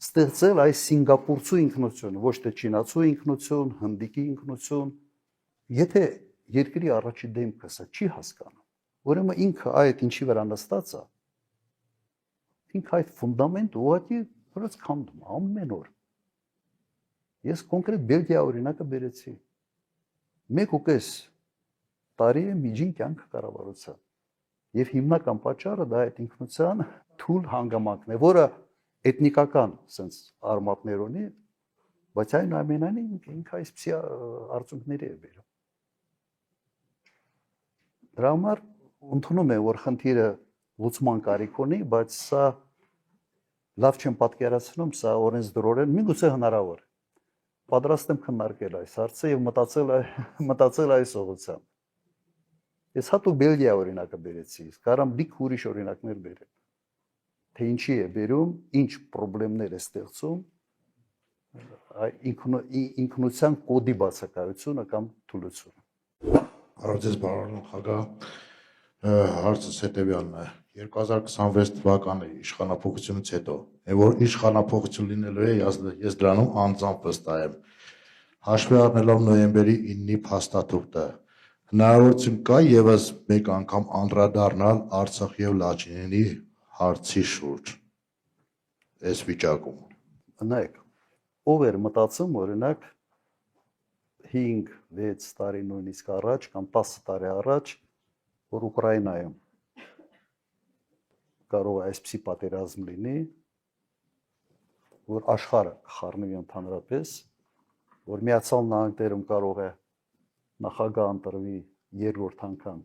ստեղծել այս սինգապուրցու ինքնությունը, ոչ թե չինացու ինքնություն, հնդիկի ինքնություն։ Եթե երկրի առաջի դեմքը սա չի հասկանում, ուրեմն ինքը այդ ինչի վրա նստած է, ինքը այդ ֆունդամենտը ուղղակի որից քանդում ամեն օր։ Ես կոնկրետ Բելգիա օրինակը բերեցի։ 1.5 տարի է միջին կյանքը կառավարության։ Եւ հիմնական պատճառը դա այդ ինքնության թույլ հանգամանքն է, որը էթնիկական sense արմատներ ունի, բայց այնուամենայնիվ ինքը այսպիսի արդյունքների է բերում։ Դրա համար ընդունում եմ, որ խնդիրը լուծման կարիք ունի, բայց սա լավ չեմ պատկերացնում, սա օրենսդրորեն միգուցե հնարավոր է։ Պատրաստ եմ քննարկել այս հարցը եւ մտածել այս ուղղությամբ։ Ես հատուկ Բելգիա օրինակը բերեցի, կարամ լիք ուրիշ օրինակներ բերել։ Թե ինչի է բերում, ինչ խնդիրներ է ստեղծում ինքնության կոդի բացակայությունը կամ թուլությունը։ Առողջես բարոն նախագահ, հարցս հետևյալն է։ 2026 թվականի իշխանապողությունից հետո, որ իշխանապողություն լինելու է, ես դրանում անձամբ վստահ եմ։ Հաշվի առնելով նոյեմբերի 9-ի փաստաթուղթը, հնարավորություն կա եւս մեկ անգամ անդրադառնալ Արցախ եւ Լաչինի հարցի շուրջ այս վիճակում։ Նայեք, ով էր մտածում օրինակ 5-6 տարի նույնիսկ առաջ կամ 10 տարի առաջ, որ Ուկրաինայում կարող է այսպիսի պատերազմ լինի, որ աշխարհը կխառնվի ընդհանրապես, որ Միացյալ Նահանգներում կարող է նախագահ ընտրվի երկրորդ անգամ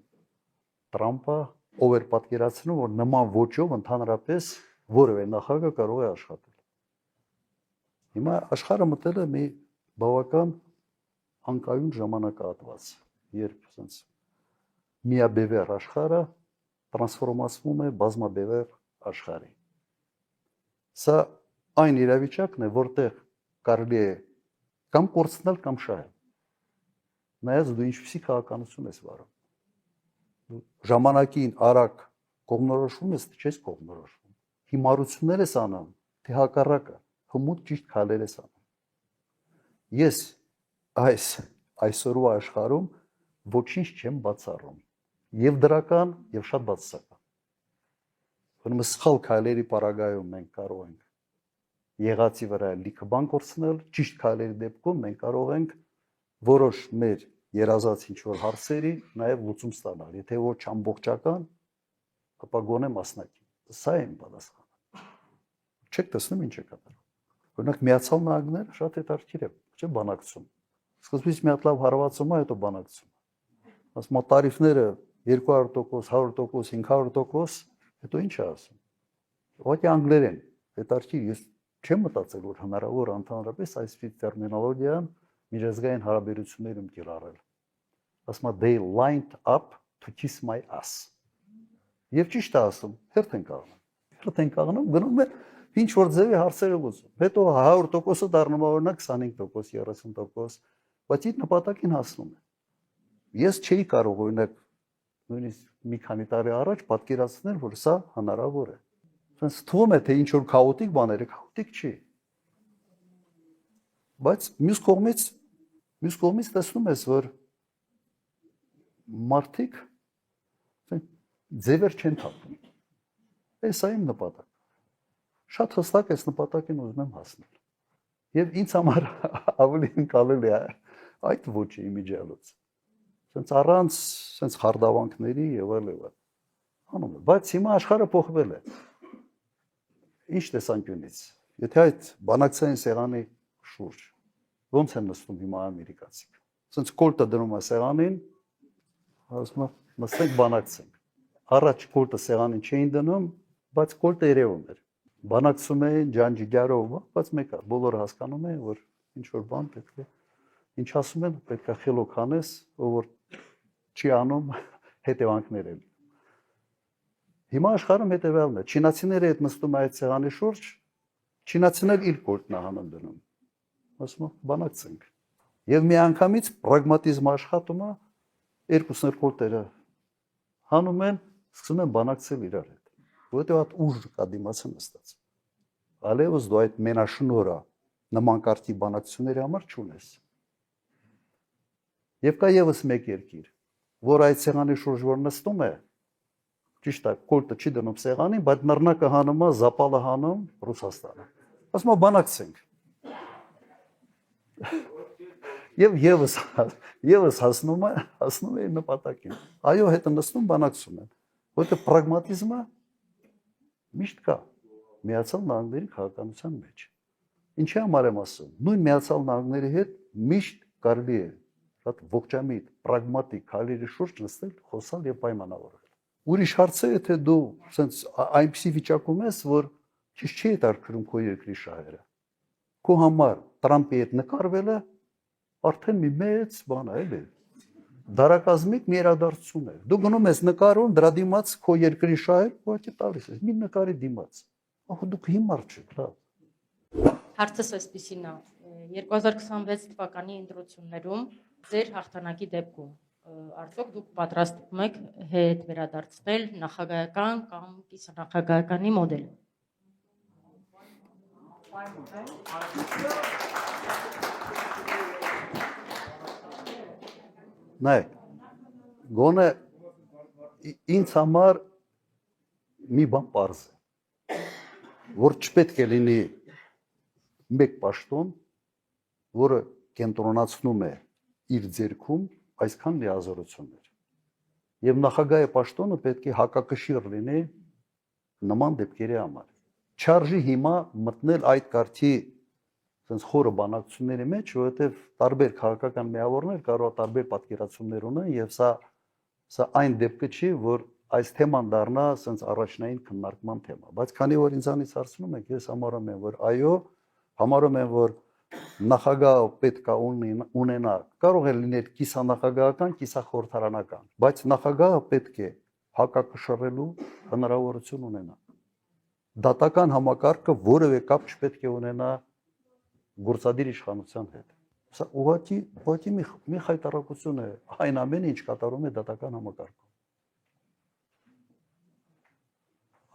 Տրամպը, ով էր պատկերացնում, որ նման ոճով ընդհանրապես որևէ նախագահ կարող է աշխատել։ Հիմա աշխարհը մտել է մի բավական անկայուն ժամանակահատված, երբ ասենց միաբևեռ աշխարհը տրանսֆորմացվում է բազմաբևեռ աշխարհի։ Սա այն իրավիճակն է, որտեղ կարելի է կամ կորցնել կամ շահել։ Նայած դու ինչպիսի քաղաքականություն ես վարում։ Ժամանակին արագ կողմնորոշվում ես, թե չես կողմնորոշվում։ Հիմարություններ ես անում, թե հակառակը, հմուտ ճիշտ քայլեր ես անում։ Ես այսօրվա աշխարհում ոչինչ չեմ բացառում։ Եվ դրական, եւ շատ բացասական։ Ուրեմն սխալ քայլերի պարագայում մենք կարող ենք եղածի վրա լիքը բան կորցնել, ճիշտ քայլերի դեպքում մենք կարող ենք որոշ մեր երազած ինչ-որ հարցերի նաեւ լուծում ստանալ։ Եթե ոչ ամբողջական, ապա գոնե մասնակի։ Սա է իմ պատասխանը։ Չեք տեսնում ինչ է կատարվում։ Օրինակ Միացյալ Նահանգները շատ հետաքրքիր է, չէ՞ բանակցում։ Սկզբից մի հատ լավ հարվածում է, հետո բանակցում։ Ասում տարիֆները 200%, 100%, 500%, հետո ինչ է ասում։ Ուղղակի անգլերեն, հետաքրքիր, ես չեմ մտածել, որ հնարավոր ընդհանրապես այսպիսի տերմինոլոգիան միջազգային հարաբերություններում կիրառել։ Ասում է they lined up to kiss my ass։ Եվ ճիշտ է ասում, հերթ են կաղնում, գնում է ինչ որ ձևի հարցերը լուծում։ Հետո 100%-ը դառնում է օրինակ 25%, 30%, բայց իր նպատակին հասնում է։ Ես չէի կարող օրինակ նույնիսկ մի քանի տարի առաջ պատկերացնել, որ սա հնարավոր է։ Սենց թվում է, թե ինչ որ քաոտիկ բաներ է, քաոտիկ չի։ Բայց մյուս կողմից տեսնում ես, որ մարդիկ ձևեր չեն թափում։ Սա իմ նպատակը։ Շատ հստակ այս նպատակին ուզում եմ հասնել։ Եվ ինձ համար ավելի ընկալել է այդ ոճի իմիջիալոց։ Սենց առանց սենց խարդավանքների եւ այլն։ Անում է, բայց հիմա աշխարհը փոխվել է։ Ինչ տեսանկյունից։ Եթե այդ բանակցային սեղանի շուրջ ոնց են նստում հիմա ամերիկացիք։ Սենց կոլտը դնում է սեղանին, ասում է նստենք բանակցենք։ Առաջ կոլտը սեղանին չէին դնում, բայց կոլտը երևում էր։ Բանակցում էին ջանջիգարով, բայց մեկը բոլորը հասկանում են, որ ինչ որ բան պետք է ինչ ասում են, պետք է խելոք անես, ով որ չի անում հետևանքներ են։ Հիմա աշխարհում հետևյալն է, չինացիները հետ նստում այդ սեղանի շուրջ, չինացիներ իր կոլտն հանում դնում։ Ասում են բանակցենք։ Եվ միանգամից պրագմատիզմը աշխատում է, երկուսներ կոլտերը հանում են, սկսում են բանակցել իրար հետ։ Որտեղ այդ ուժ կա դիմացը նստած։ Այլևս դու այդ մենաշնորհը նման կարգի բանակցությունների համար չունես։ Եվ կա եւս մեկ երկիր, որ այդ սեղանի շուրջ որ նստում է, ճիշտ է, կոլտը չի դնում սեղանին, բայց նռնակը հանում է, զապալը հանում Ռուսաստանը։ Ասում է բանակցենք։ Եվ եւս հասնում է նպատակին։ Այո, հետը նստում բանակցում են։ Որտեղ պրագմատիզմը միշտ կա Միացյալ Նահանգների քաղաքականության մեջ։ Ինչի համար եմ ասում։ Նույն Միացյալ Նահանգների հետ միշտ կարելի է շատ ողջամիտ, պրագմատիկ քայլերի շուրջ նստել, խոսալ եւ պայմանավորվել։ Ուրիշ հարց է, թե դու սենց այնպիսի վիճակում ես, որ քիչ չի հետաքրքրում քո երկրի շահերը։ Քո համար Տրամպի հետ նկարվելը արդեն մի մեծ բան է, էլի։ Դարակազմիկ մի իրադարձություն է։ Դու գնում ես նկարում, դրա դիմաց քո երկրի շահեր, ուղղակի տալիս ես, մի նկարի դիմաց։ Ահա դուք հիմար չեք, լավ։ Հարցս այսպեսին է 2026 թվականի ընտրություններում ձեր հաղթանակի դեպքում արդյոք դուք պատրաստվում եք հետ վերադարձնել նախագահական կամ կիսանախագահականի մոդել։ Նայեք, գոնե ինձ համար մի բան պարզ է, որ չպետք է լինի մեկ պաշտոն, որը կենտրոնացնում է իր ձեռքում այսքան լիազորություններ։ Եվ նախագահի պաշտոնը պետք է հակակշիռ լինի նման դեպքերի համար։ Չարժի հիմա մտնել այդ կարգի sense խորը բանակցությունների մեջ, որովհետև տարբեր քաղաքական միավորներ կարող է տարբեր պատկերացումներ ունեն եւ սա այն դեպքը չի, որ այս թեման դառնա sense առաջնային քննարկման թեմա, բայց քանի որ ինձանից հարցնում եք, ես համարում եմ, որ այո, համարում եմ, որ նախագահը պետք է ունենա, կարող է լինել կիսանախագահական, կիսախորհրդարանական, բայց նախագահը պետք է հակակշռելու հնարավորություն ունենա։ Դատական համակարգը որևէ կապ չպետք է ունենա գործադիր իշխանության հետ։ Սա ուղղակի մի խայտարակություն է այն ամենը, ինչ կատարում է դատական համակարգում։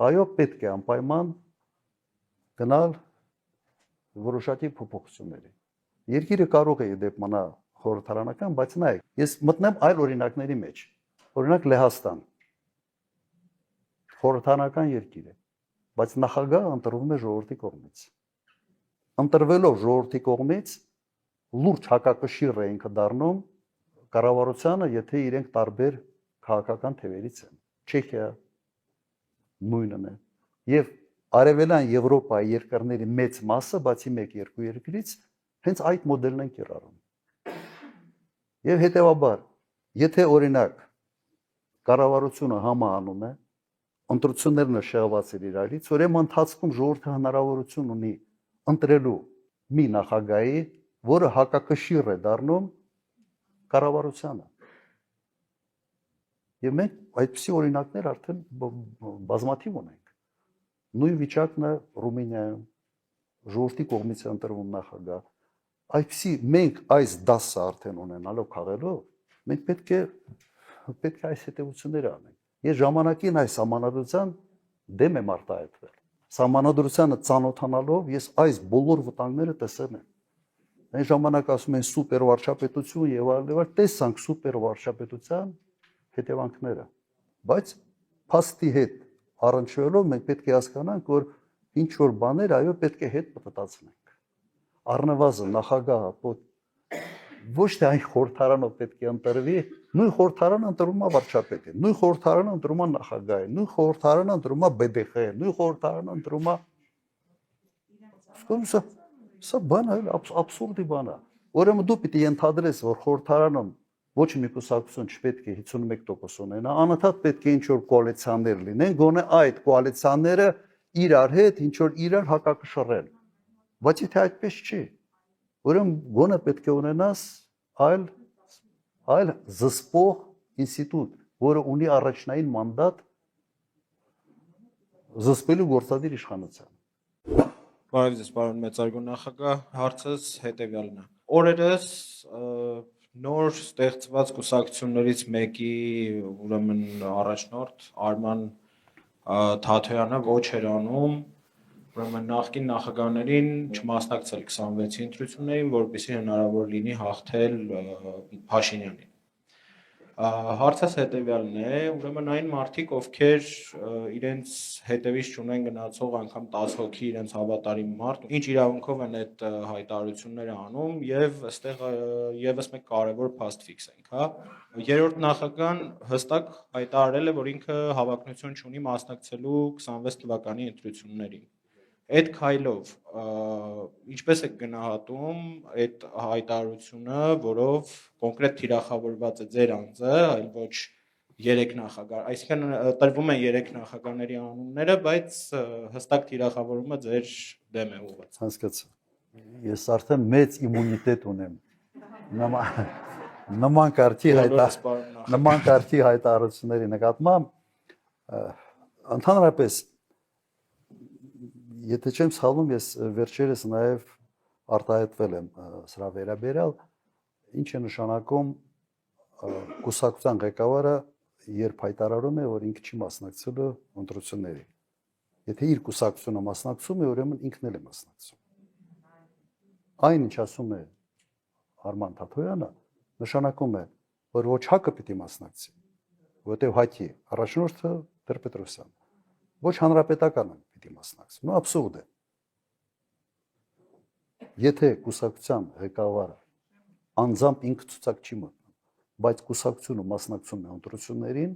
այո, պետք է անպայման գնալ որոշակի փոփոխությունների։ Երկիրը կարող է դեպ մնա խորհրդարանական, բայց նայեք, ես մտնեմ այլ օրինակների մեջ։ Օրինակ Լեհաստան։ Խորհրդարանական երկիր է, բայց նախագահը ընտրվում է ժողովրդի կողմից։ Ընտրվելով ժողովրդի կողմից լուրջ հակակշիռ է ինքը դառնում կառավարությանը, եթե իրենք տարբեր քաղաքական թևերից են։ Չեխիա նույնն է։ Եվ Արևելյան Եվրոպայի երկրների մեծ մասը, բացի 1-2 երկրից, հենց այդ մոդելն են կիրառում։ Եվ հետևաբար, եթե օրինակ կառավարությունը համահանում է, ընտրություններն շեղված են իրարից, ուրեմն ընթացքում ժողովուրդը հնարավորություն ունի ընտրելու մի նախագահի, որը հակակշիռ է դառնում կառավարությանը։ Եվ մենք այդպիսի օրինակներ արդեն բազմաթիվ ունենք։ Նույն վիճակն է Ռումինիայում, ժողովրդի կողմից է ընտրվում նախագահ։ Այդպիսի մենք այս դասը արդեն ունենալով քաղելով, մենք պետք է այս հետևությունները անենք։ Ես ժամանակին այս համանadrության դեմ եմ արտահայտվել։ Համանadrությանը ծանոթանալով ես այս բոլոր վտանգները տեսել եմ։ Այն ժամանակ ասում են սուպեր վարչապետություն եւ այլն, տեսանք սուպեր վարչապետության հետևանքները։ Բայց փաստի հետ առնչվելով մենք պետք է հասկանանք, որ ինչ որ բաներ այո պետք է հետ պատտացնենք։ Առնվազն նախագահը ոչ թե այն խորհրդարանով պետք է ընտրվի, նույն խորհրդարանը ընտրում է վարչապետին, նույն խորհրդարանը ընտրում է նախագահին, նույն խորհրդարանը ընտրում է BDԽ-ը, նույն խորհրդարանը ընտրում է Սա բան է, աբսուրդի բան է։ Ուրեմն դու պիտի ենթադրես, որ խորհրդարանում ոչ մի կուսակցություն չպետք է 51% ունենա, անընդհատ պետք է ինչ-որ կոալիցիաներ լինեն, գոնե այդ կոալիցիաները իրար հետ ինչ-որ իրար հակակշռեն։ Բայց եթե այդպես չի, ուրեմն գոնե պետք է ունենաս այլ զսպող ինստիտուտ, որը ունի առաջնային մանդատ զսպելու գործադիր իշխանության։ Բարև ձեզ, պարոն մեծարգո նախագահ, հարցս հետևյալն է։ Օրերս նոր ստեղծված կուսակցություններից մեկի ուրեմն առաջնորդ Արման Թաթոյանը ոչ էր անում ուրեմն նախկին նախագահներին չմասնակցել 26-ի ընտրություններին, որպեսզի հնարավոր լինի հաղթել Փաշինյանին։ Հարցս հետևյալն է, ուրեմն այն մարդիկ, ովքեր իրենց հետևից չունեն գնացող անգամ 10 հոգի իրենց հավատարիմ մարդ, ինչ իրավունքով են այդ հայտարարությունները անում եւ այստեղ եւս մեկ կարեւոր փաստ ֆիքսենք, հա։ Երրորդ նախագահան հստակ հայտարարել է, որ ինքը հավակնություն չունի մասնակցելու 26 թվականի ընտրություններին։ Այդ քայլով ինչպես է գնահատում այդ հայտարարությունը, որով կոնկրետ թիրախավորված է ձեր անձը, այլ ոչ 3 նախագահ, այսինքն տրվում են 3 նախագահների անունները, բայց հստակ թիրախավորումը ձեր դեմ է ուղղված։ Հասկացա։ Ես արդեն մեծ իմունիտետ ունեմ։ Նման կարգի հայտարարությունների նկատմամբ ընդհանրապես եթե չեմ սխալվում, ես վերջերս նաև արտահայտվել եմ սրա վերաբերյալ, ինչ է նշանակում կուսակցության ղեկավարը, երբ հայտարարում է, որ ինքը չի մասնակցելու ընտրությունների։ Եթե իր կուսակցությունը մասնակցում է, ուրեմն ինքն էլ է մասնակցում։ Այն ինչ ասում է Արման Թաթոյանը, նշանակում է, որ ոչ ՀԱԿ-ը պիտի մասնակցի, որտեղ ՀԱԿ-ի առաջնորդը Տեր-Պետրոսյանն, ոչ հանրապետականը պիտի մասնակցի։ Նո աբսուրդ է։ Եթե կուսակցության ղեկավարը անձամբ ինքը ցուցակ չի մտնում, բայց կուսակցությունը մասնակցում է ընտրություններին,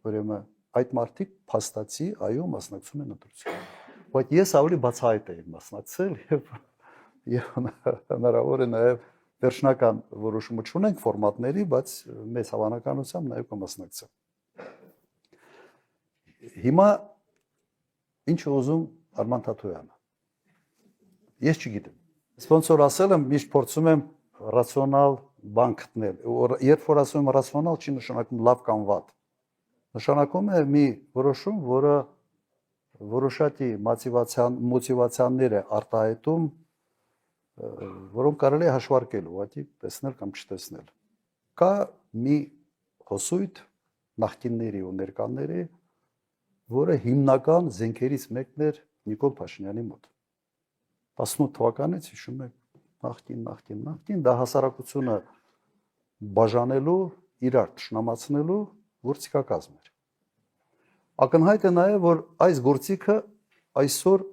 ուրեմն այդ մարդիկ փաստացի այո մասնակցում են ընտրություններին։ Բայց ես ավելի բացահայտ եմ մասնակցել եւ հնարավոր է նաեւ վերջնական որոշումը չունենք ֆորմատների, բայց մեծ հավանականությամբ նաեւ կմասնակցեմ։ Հիմա ինչ է ուզում Արման Թաթոյանը։ Ես չգիտեմ։ Ոնց որ ասել եմ, միշտ փորձում եմ ռացիոնալ բան գտնել։ Երբ որ ասում եմ ռացիոնալ, չի նշանակում լավ կամ վատ։ Նշանակում է մի որոշում, որը որոշակի մոտիվացիաներ է արտահայտում, որոնք կարելի է հաշվարկել, ուղղակի տեսնել կամ չտեսնել։ Կա մի հոսույթ նախկինների ու ներկաների, որը հիմնական զենքերից մեկն էր Նիկոլ Փաշինյանի մոտ։ 18 թվականից հիշում եք նախկին դա հասարակությունը բաժանելու, իրար ճշնամացնելու գործիքակազմ էր։ Ակնհայտ է նաև, որ այս գործիքը այսօր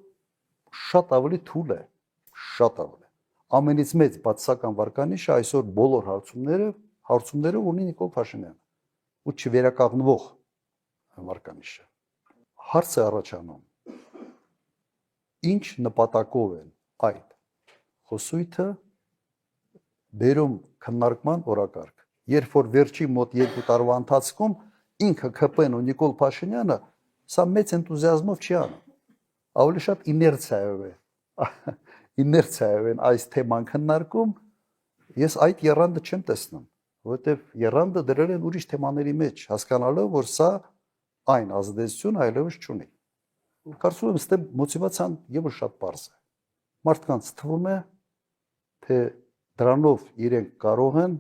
շատ ավելի թույլ է, շատ ավելի։ Ամենից մեծ բացասական վարկանիշը այսօր բոլոր հարցումները ունի Նիկոլ Փաշինյանը ու չվերականգնվող վարկանիշը։ Հարց է առաջանում. ինչ նպատակով են այդ խոսույթը բերում քննարկման օրակարգ։ Երբ որ վերջի մոտ 2 տարվա ընթացքում ինքը ԿՊ-ն ու Նիկոլ Փաշինյանը սա մեծ էնտուզիազմով չի անում։ Ավելի շատ իներցիայով են այս թեման քննարկում, ես այդ եռանդը չեմ տեսնում, որովհետև եռանդը դրել են ուրիշ թեմաների մեջ, հասկանալով, որ սա այն ազդեցություն այլևս չունի։ Կարծում եմ, ստե մոտիվացիան ևս շատ պարզ է։ Մարդկանց թվում է, թե դրանով իրենք կարող են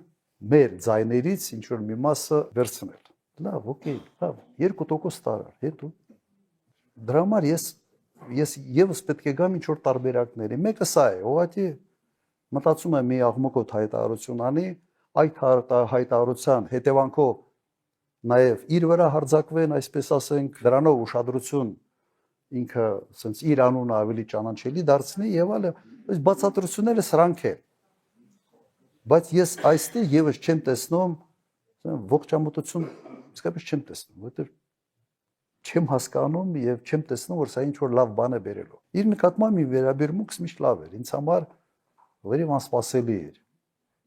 մեր ձայներից ինչ որ մի մասը վերցնել։ Լավ, օքեյ, լավ, 2% տարար, հետո դրա համար ես եւս պետք է գամ ինչ որ տարբերակների։ Մեկը սա է, ուղղակի մտածում եմ մի աղմկոտ հայտարարություն անի, այդ հայտարարության հետևանքով նաև իր վրա հարձակվեն, այսպես ասենք, դրանով ուշադրություն ինքը ասենց իր անունը ավելի ճանաչելի դարձնի եւ այլը, այս բացատրությունները սրանք են։ Բայց ես այստեղ եւս չեմ տեսնում ողջամտություն, իսկապես չեմ տեսնում, որովհետեւ չեմ հասկանում եւ չեմ տեսնում, որ սա ինչ որ լավ բան է բերելու։ Իր նկատմամբ մի վերաբերմունքս միշտ լավ էր, ինձ համար վերև անսպասելի էր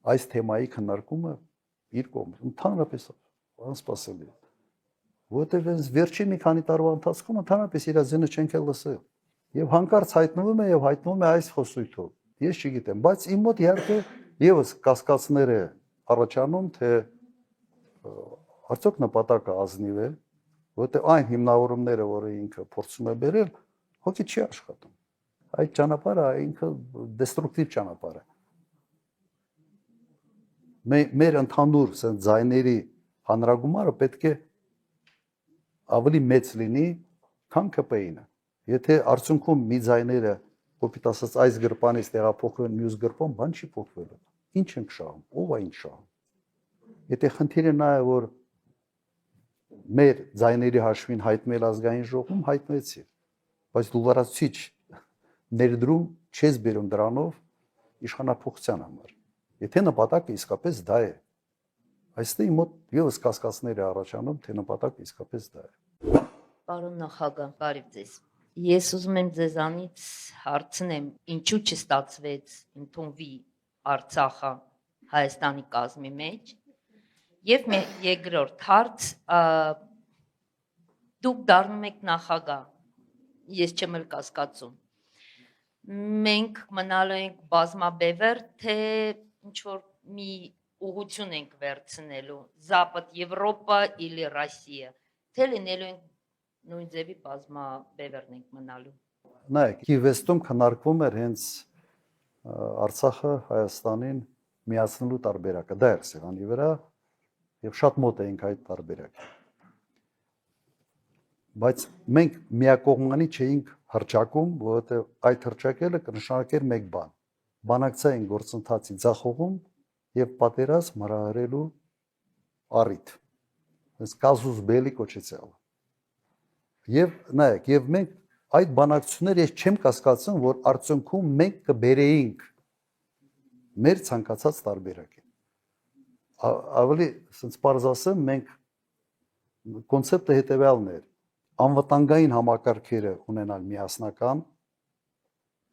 այս թեմայի քննարկումը իր կողմից, ընդհանրապես անսպասելի է։ Որովհետև այս վերջին մի քանի տարվա ընթացքում ընդհանրապես իր ձենը չենք էլ լսել։ Եվ հանկարծ հայտնվում է այս խոսույթով։ Ես չգիտեմ, բայց իմ մոտ իհարկե եւս կասկածներ է առաջանում, թե արդյոք նպատակը ազնիվ է, որովհետև այն հիմնավորումները, որը ինքը փորձում է բերել, հոգի չի աշխատում։ Այդ ճանապարհը ինքը դեստրուկտիվ ճանապարհ է։ Մեր ընդհանուր ձայների հանրագումարը պետք է ավելի մեծ լինի, քան ԿՊ-ինը։ Եթե արդյունքում մի ձայները, կոպիտ ասած, այս գրպանից տեղափոխվեն մյուս գրպան, բան չի փոխվելու։ Ինչ ենք շահում, ով է ինչ շահում։ Եթե խնդիրը նա է, որ մեր ձայների հաշվին հայտնել ազգային ժողովում, հայտնվեցի, բայց դու լրացուցիչ ներդրում չես բերում դրանով իշխանափոխության համար։ Եթե նպատակը իսկապես դա է, այստեղ մոտ եւս կասկածներ է առաջանում, թե նպատակը իսկապես դա է։ Պարոն նախագահ, բարև ձեզ։ Ես ուզում եմ ձեզանից հարցնեմ, ինչու չստացվեց ընդունվի Արցախը Հայաստանի կազմի մեջ։ Եվ երկրորդ հարց, դուք դառնում եք նախագահ, ես չեմ էլ կասկածում։ Մենք մնալու ենք բազմաբևեր, թե ինչ որ մի ուղղություն ենք վերցնելու, Զապադ Եվրոպա или Ռոսիա, թե լինելու ենք նույն ձևի բազմաբևերն ենք մնալու։ Նայեք, Կիևստում քննարկվում էր հենց Արցախը Հայաստանին միացնելու տարբերակը, դա էր սեղանի վրա եւ շատ մոտ էինք այդ տարբերակին։ Բայց մենք միակողմանի չէինք հրճակում, որովհետեւ այդ հրճակելը կնշանակեր մեկ բան. բանակցային գործընթացի ձախողում եւ պատերազմ հրահրելու առիթ։ Այս կազուս բելի կոչեցյալ։ Եվ նայեք, եւ մենք այդ բանակցությունները ես չեմ կասկածում, որ արդյունքում մենք կբերեինք մեր ցանկացած տարբերակին։ Ավելի ասենց պարզ ասեմ, մենք կոնցեպտը հետեւյալն էր. անվտանգային համակարգերը ունենալ միասնական,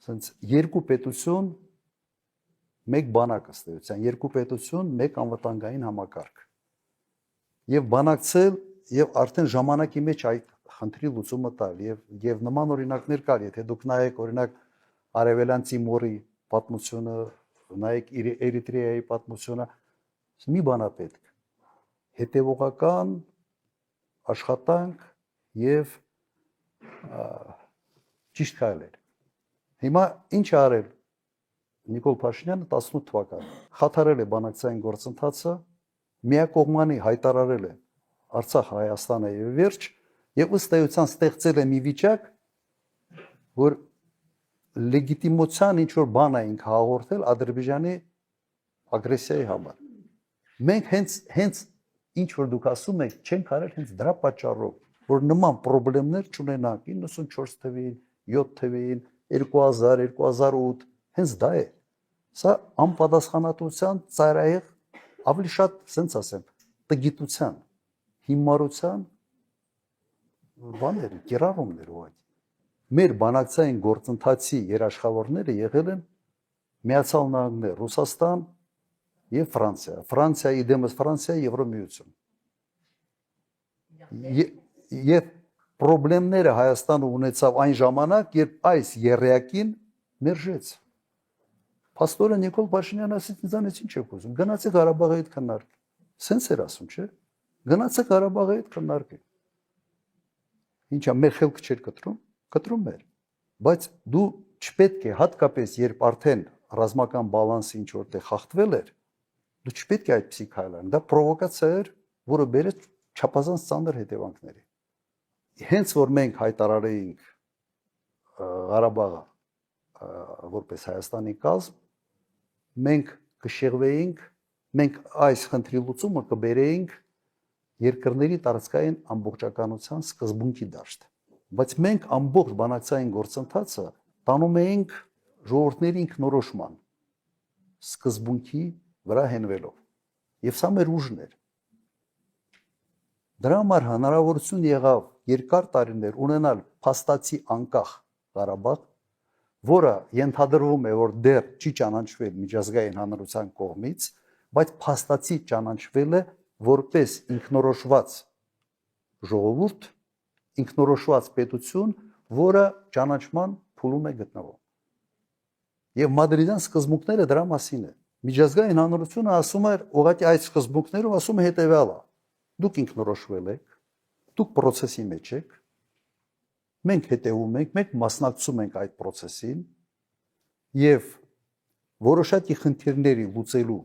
ասենց երկու պետություն, մեկ բանակ ըստեյության, երկու պետություն, մեկ անվտանգային համակարգ։ Եվ բանակցել եւ արդեն ժամանակի մեջ այդ խնդրի լուծումը տալ եւ նման օրինակներ կար, եթե դուք նայեք օրինակ Արևելյան Տիմորի պատմությունը, նայեք Էրիտրեայի պատմությունը, մի բան է պետք։ Հետևողական աշխատանք եւ ճիշտ քայլեր։ Հիմա ինչ է արել Նիկոլ Փաշինյանը 18 թվականին։ Խաթարել է բանակցային գործընթացը, միակողմանի հայտարարել է Արցախ Հայաստանը եւ վերջ, Եվ ըստ էության ստեղծել է մի վիճակ, որ լեգիտիմության ինչ որ բան էինք հաղորդել Ադրբեջանի ագրեսիայի համար։ Մենք հենց ինչ որ դուք ասում եք, չենք արել հենց դրա պատճառով, որ նման խնդիրներ չունենանք 94 թվին, 7 թվին, 2000, 2008, հենց դա է։ Սա անպատասխանատվության ծայրահեղ ավելի շատ, ասենց ասեմ, տգիտության, հիմարության բաներ, կիրառումներ ուղղակի։ Մեր բանակցային գործընթացի երաշխավորները եղել են Միացյալ Նահանգներ, Ռուսաստան եւ Ֆրանսիա։ Ֆրանսիայի դեմս Ֆրանսիա Եվրոմիություն։ Եվ խնդիրները Հայաստանը ունեցավ այն ժամանակ, երբ այս երեակին մերժեց։ Փաստորեն Նիկոլ Փաշինյանը ասեց ինձանից ինչ եք ուզում։ Գնացեք Ղարաբաղի հետ քննարկեք։ Սենց էր ասում, չէ՞։ Գնացեք Ղարաբաղի հետ քննարկեք։ Ինչա մեր խելքը չէր կտրում էր։ Բայց դու չպետք է հատկապես երբ արդեն ռազմական բալանսը ինչ որտեղ խախտվել էր, դու չպետք է այդպեսի քայլ անես։ Դա պրովոկացիա էր, որը բերեց չափազանց ծանր հետևանքների։ Հենց որ մենք հայտարարեինք Ղարաբաղը որպես Հայաստանի կազմ, մենք կշեղվեինք, մենք այս խնդրի լուծումը կբերեինք երկրների տարածքային ամբողջականության սկզբունքի դաշտ։ Բայց մենք ամբողջ բանակցային գործընթացը տանում էինք ժողովուրդների ինքնորոշման սկզբունքի վրա հենվելով։ Եվ սա մեր ուժն էր։ Դրա համար հնարավորություն եղավ երկար տարիներ ունենալ փաստացի անկախ Ղարաբաղ, որը ենթադրվում է, որ դեռ չի ճանաչվել միջազգային հանրության կողմից, բայց փաստացի ճանաչվել է որպես ինքնորոշված ժողովուրդ, ինքնորոշված պետություն, որը ճանաչման փուլում է գտնվում։ Եվ Մադրիդյան սկզբունքները դրա մասին է։ Միջազգային հանրությունը ասում է, ուղղակի այդ սկզբունքներով ասում է հետևյալը. դուք ինքնորոշվել եք, դուք process-ի մեջ եք, մենք հետևում ենք, մենք մասնակցում ենք այդ process-ին եւ որոշակի խնդիրների լուծելու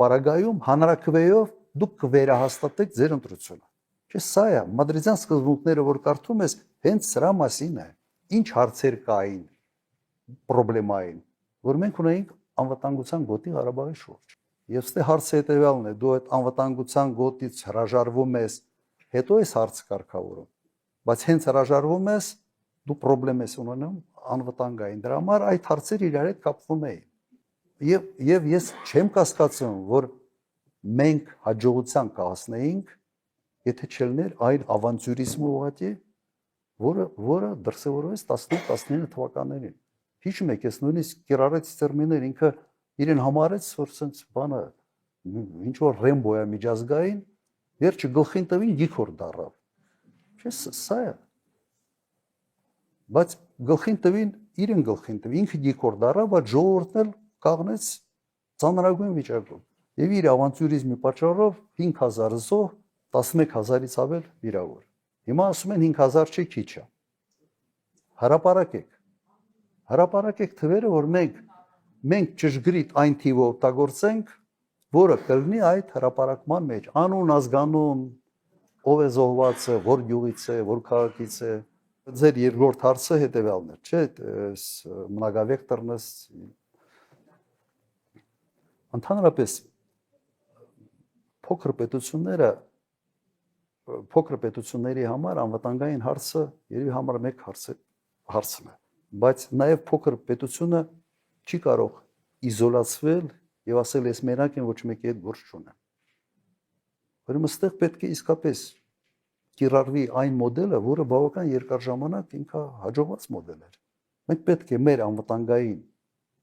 պարագայում հանրաքվեով դուք կվերահաստատեք ձեր ընտրությունը։ Չէ, սա է Մադրիդյան սկզբունքները, որ կարդում ես, հենց սրա մասին է։ Ինչ հարցեր կային, պրոբլեմային, որ մենք ունեինք անվտանգության գոտի Ղարաբաղի շուրջ։ Եվ ստե հարցը հետևյալն է, դու այդ անվտանգության գոտից հրաժարվում ես, հետո ես հարցը կարգավորում, բայց հենց հրաժարվում ես, դու պրոբլեմ ես ունենում անվտանգային։ Դրա համար այդ հարցերը իրար հետ կապվում էին։ Եվ ես չեմ կասկածում, որ մենք հաջողության կհասնեինք, եթե չլիներ այն ավանտյուրիզմը ուղղակի, որը դրսևորվեց 18-19 թվականներին։ Հիշում եք, ես նույնիսկ կիրառեց տերմիններ, ինքը իրեն համարեց, որ սենց բանը, ինչ որ Ռեմբոյա միջազգային, վերջը գլխին տվին գիքոր դառավ։ Չէ, սա է։ Բայց գլխին տվին, իրեն գլխին տվին, ինքը գիքոր դառավ, բայց ժողովուրդն էլ կաղնեց ծանրագույն վիճակում։ Եվ իր ավանտյուրիզմի պատճառով 5000 զոհ, 11000-ից ավել վիրավոր։ Հիմա ասում են 5000 չի քիչ է։ Հրապարակեք թվերը, որ մենք ճշգրիտ այն թիվը օգտագործենք, որը կլինի այդ հրապարակման մեջ։ Անուն, ազգանուն, ով է զոհվածը, որ գյուղից է, որ քաղաքից է։ Ձեր երկրորդ հարցը հետևյալն է, չէ՞, մնագավեկտորն է։ Ընդհանրապես փոքր պետությունների համար անվտանգային հարցը երևի համար մեկ հարցն է, բայց նաև փոքր պետությունը չի կարող իզոլացվել եւ ասել ես մենակ եմ, ոչ մեկի հետ գործ չունեմ։ Ուրեմն այստեղ պետք է իսկապես կիրառվի այն մոդելը, որը բավական երկար ժամանակ ինքը հաջողված մոդել էր։ Մենք պետք է մեր անվտանգային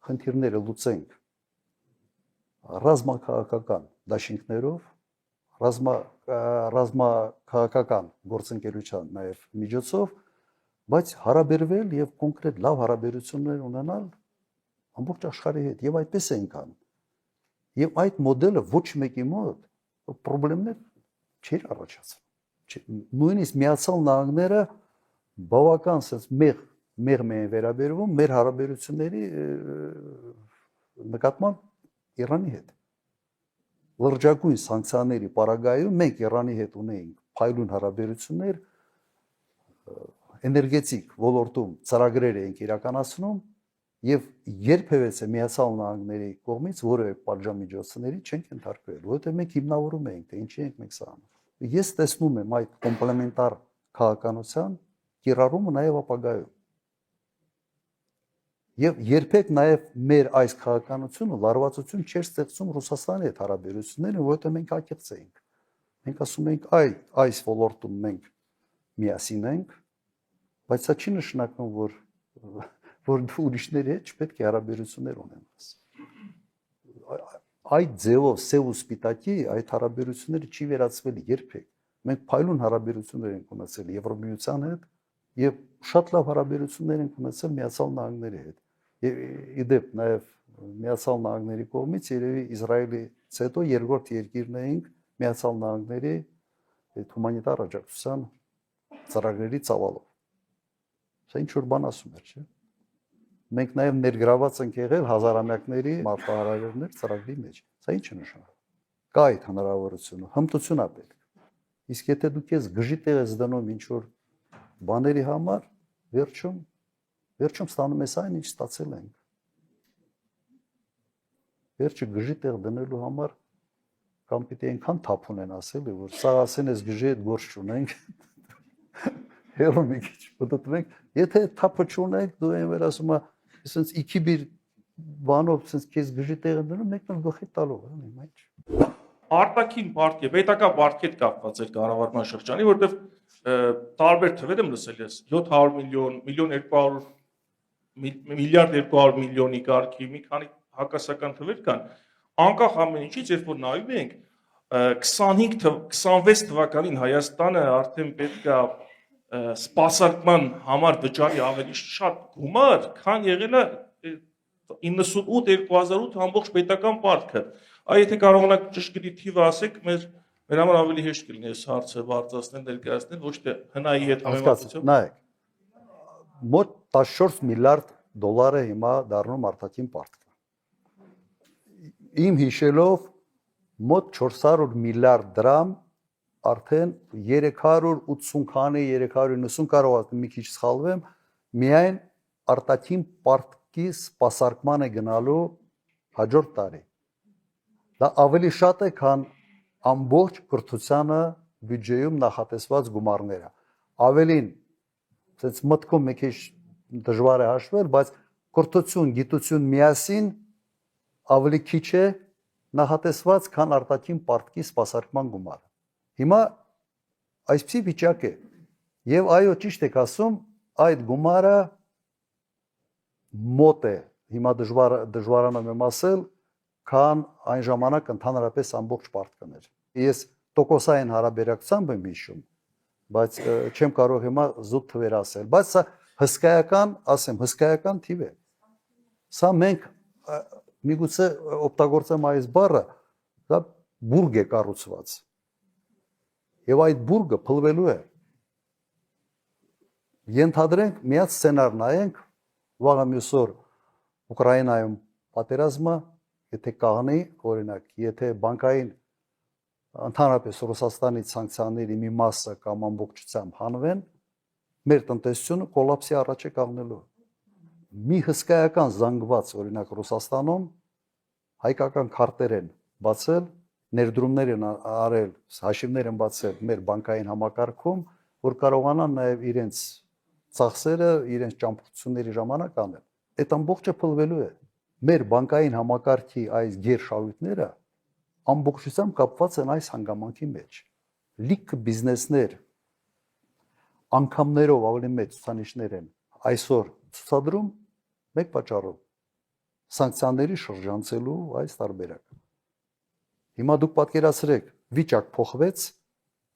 խնդիրները լուծենք ռազմաքաղաքական դաշինքներով, ռազմաքաղաքական գործընկերության նաև միջոցով, բայց հարաբերվել եւ կոնկրետ լավ հարաբերություններ ունենալ ամբողջ աշխարհի հետ եւ այդպես ենք անում։ Եվ այդ մոդելը ոչ մեկի մոտ խնդիրներ չէր առաջացնում։ Նույնիսկ Միացյալ Նահանգները բավական sense մեղմ են վերաբերվում մեր հարաբերությունների նկատմամբ Իրանի հետ։ Լրջագույն սանկցիաների պարագայում մենք Իրանի հետ ունեինք փայլուն հարաբերություններ, էներգետիկ ոլորտում ծրագրեր ենք իրականացնում եւ երբևէ Միացյալ Նահանգների կողմից որևէ պատժամիջոցների չենք ենթարկվել, որովհետեւ մենք հիմնավորում ենք, թե ինչի ենք մենք սա անում։ Ես տեսնում եմ այդ կոմպլեմենտար քաղաքականության կիրառումը նաեւ ապագայում։ Եվ երբեք նաեւ մեր այս քաղաքականությունը լարվածություն չէր ստեղծում Ռուսաստանի հետ հարաբերությունները, որովհետեւ մենք ակեղծ էինք։ Մենք ասում ենք այս ոլորտում մենք միասին ենք, բայց սա չի նշանակում, որ դու ուրիշների հետ չպետք է հարաբերություններ ունենաս։ Այդ ձևով սև ու սպիտակի այդ հարաբերությունները չի վերածվել երբեք։ Մենք փայլուն հարաբերություններ ենք ունեցել Եվրոմիության հետ եւ շատ լավ հարաբերություններ ենք ունեցել Միացյալ Նահանգների հետ։ Եվ իդեպ նաեւ Միացյալ Նահանգների կողմից երևի Իսրայելից հետո երկրորդ երկիրն էինք Միացյալ Նահանգների այդ հումանիտար աջակցության ծրագրերի ծավալով։ Սա ինչ որ բան ասում էր, չէ՞։ Մենք նաև ներգրաված ենք եղել հազարամյակների մարտահրավերներ ծրագրի մեջ։ Սա ի՞նչ է նշանակում։ Կա այդ հնարավորությունը, հմտություն է պետք։ Իսկ եթե դու քեզ գժի տեղ ես դնում ինչ որ բաների համար, վերջում ստանում ես այն, ինչ ստացել ենք։ Վերջը գժի տեղ դնելու համար կամ պիտի այնքան թափ ունեն ասել, որ սա ասեն ես գժի հետ գործ չունենք։ Հերո մի քիչ մտածենք, եթե թափը չունենք, դու այն վեր ասում ես, ասենց իքիբիր բանով ասենց քեզ գժի տեղը դնում, մեկն էլ գլխի տալով, հիմա ինչ։ Արտաքին պարտքի, պետական պարտքի հետ կապված էր կառավարման շրջանի, որտեղ տարբեր թվեր եմ լսել ես 700 միլիոն, միլիարդ 200 միլիոնի կարգի մի քանի հակասական թվեր կան։ Անկախ ամեն ինչից, երբ որ նայում ենք 26 թվականին Հայաստանը արդեն պետք է սպասարկման համար վճարի ավելի շատ գումար, քան եղել է 98-2008 ամբողջ պետական պարտքը։ Այ եթե կարողանաք ճշգրիտ թիվը ասեք, մեր համար ավելի հեշտ կլինի այս հարցը բարձրացնել, ներկայացնել, ոչ թե հնայի հետ համեմատությամբ։ Նայեք, մոտ 14 միլիարդ դոլար է հիմա դառնում արտաքին պարտքը։ Իմ հիշելով մոտ 400 միլիարդ դրամ արդեն 380 քանի 390 կարող եմ մի քիչ սխալվեմ, միայն արտաքին պարտքի սպասարկման է գնալու հաջորդ տարի։ Դա ավելի շատ է, քան ամբողջ կրթությանը բյուջեում նախատեսված գումարները։ Ավելին, ցած մտքում մի քիչ դժվար է հաշվել, բայց կրթություն, գիտություն միասին ավելի քիչ է նախատեսված, քան արտաքին պարտքի սպասարկման գումարը։ Հիմա այսպիսի վիճակ է, եւ այո, ճիշտ եք ասում, այդ գումարը մոտ է, հիմա դժվարանամ եմ ասել, քան այն ժամանակ ընդհանրապես ամբողջ պարտքն էր։ Ես տոկոսային հարաբերակցությամբ եմ հիշում, բայց չեմ կարող հիմա զուտ թվեր ասել, բայց սա հսկայական թիվ է։ Սա մենք միգուցե օգտագործեմ այս բառը, դա բուրգ է կառուցված։ Եվ այդ բուրգը փլվելու է։ Ենթադրենք միած սցենար նայենք, վաղը մյուս օր Ուկրաինայում պատերազմը, եթե կաղնի, օրինակ, եթե բանկային ընդհանրապես Ռուսաստանի սանկցիաների մի մասը կամ ամբողջությամբ հանվեն, մեր տնտեսությունը կոլապսի առաջ է կանգնելու։ Մի հսկայական զանգված, օրինակ Ռուսաստանում հայկական քարտեր են բացել, ներդրումներ են արել, հաշիվներ են բացել մեր բանկային համակարգում, որ կարողանան նաև իրենց ծախսերը, իրենց ճամփորդությունների ժամանակ անել։ Այդ ամբողջը փլվելու է։ Մեր բանկային համակարգի այս գերշահույթները ամբողջությամբ կապված են այս հանգամանքի մեջ։ Լիքը բիզնեսներ անգամներով ավելի մեծ ցուցանիշներ են այսօր ցուցադրում մեկ պատճառով սանկցիաների շրջանցելու այս տարբերակը։ Հիմա դուք պատկերացրեք, վիճակ փոխվեց,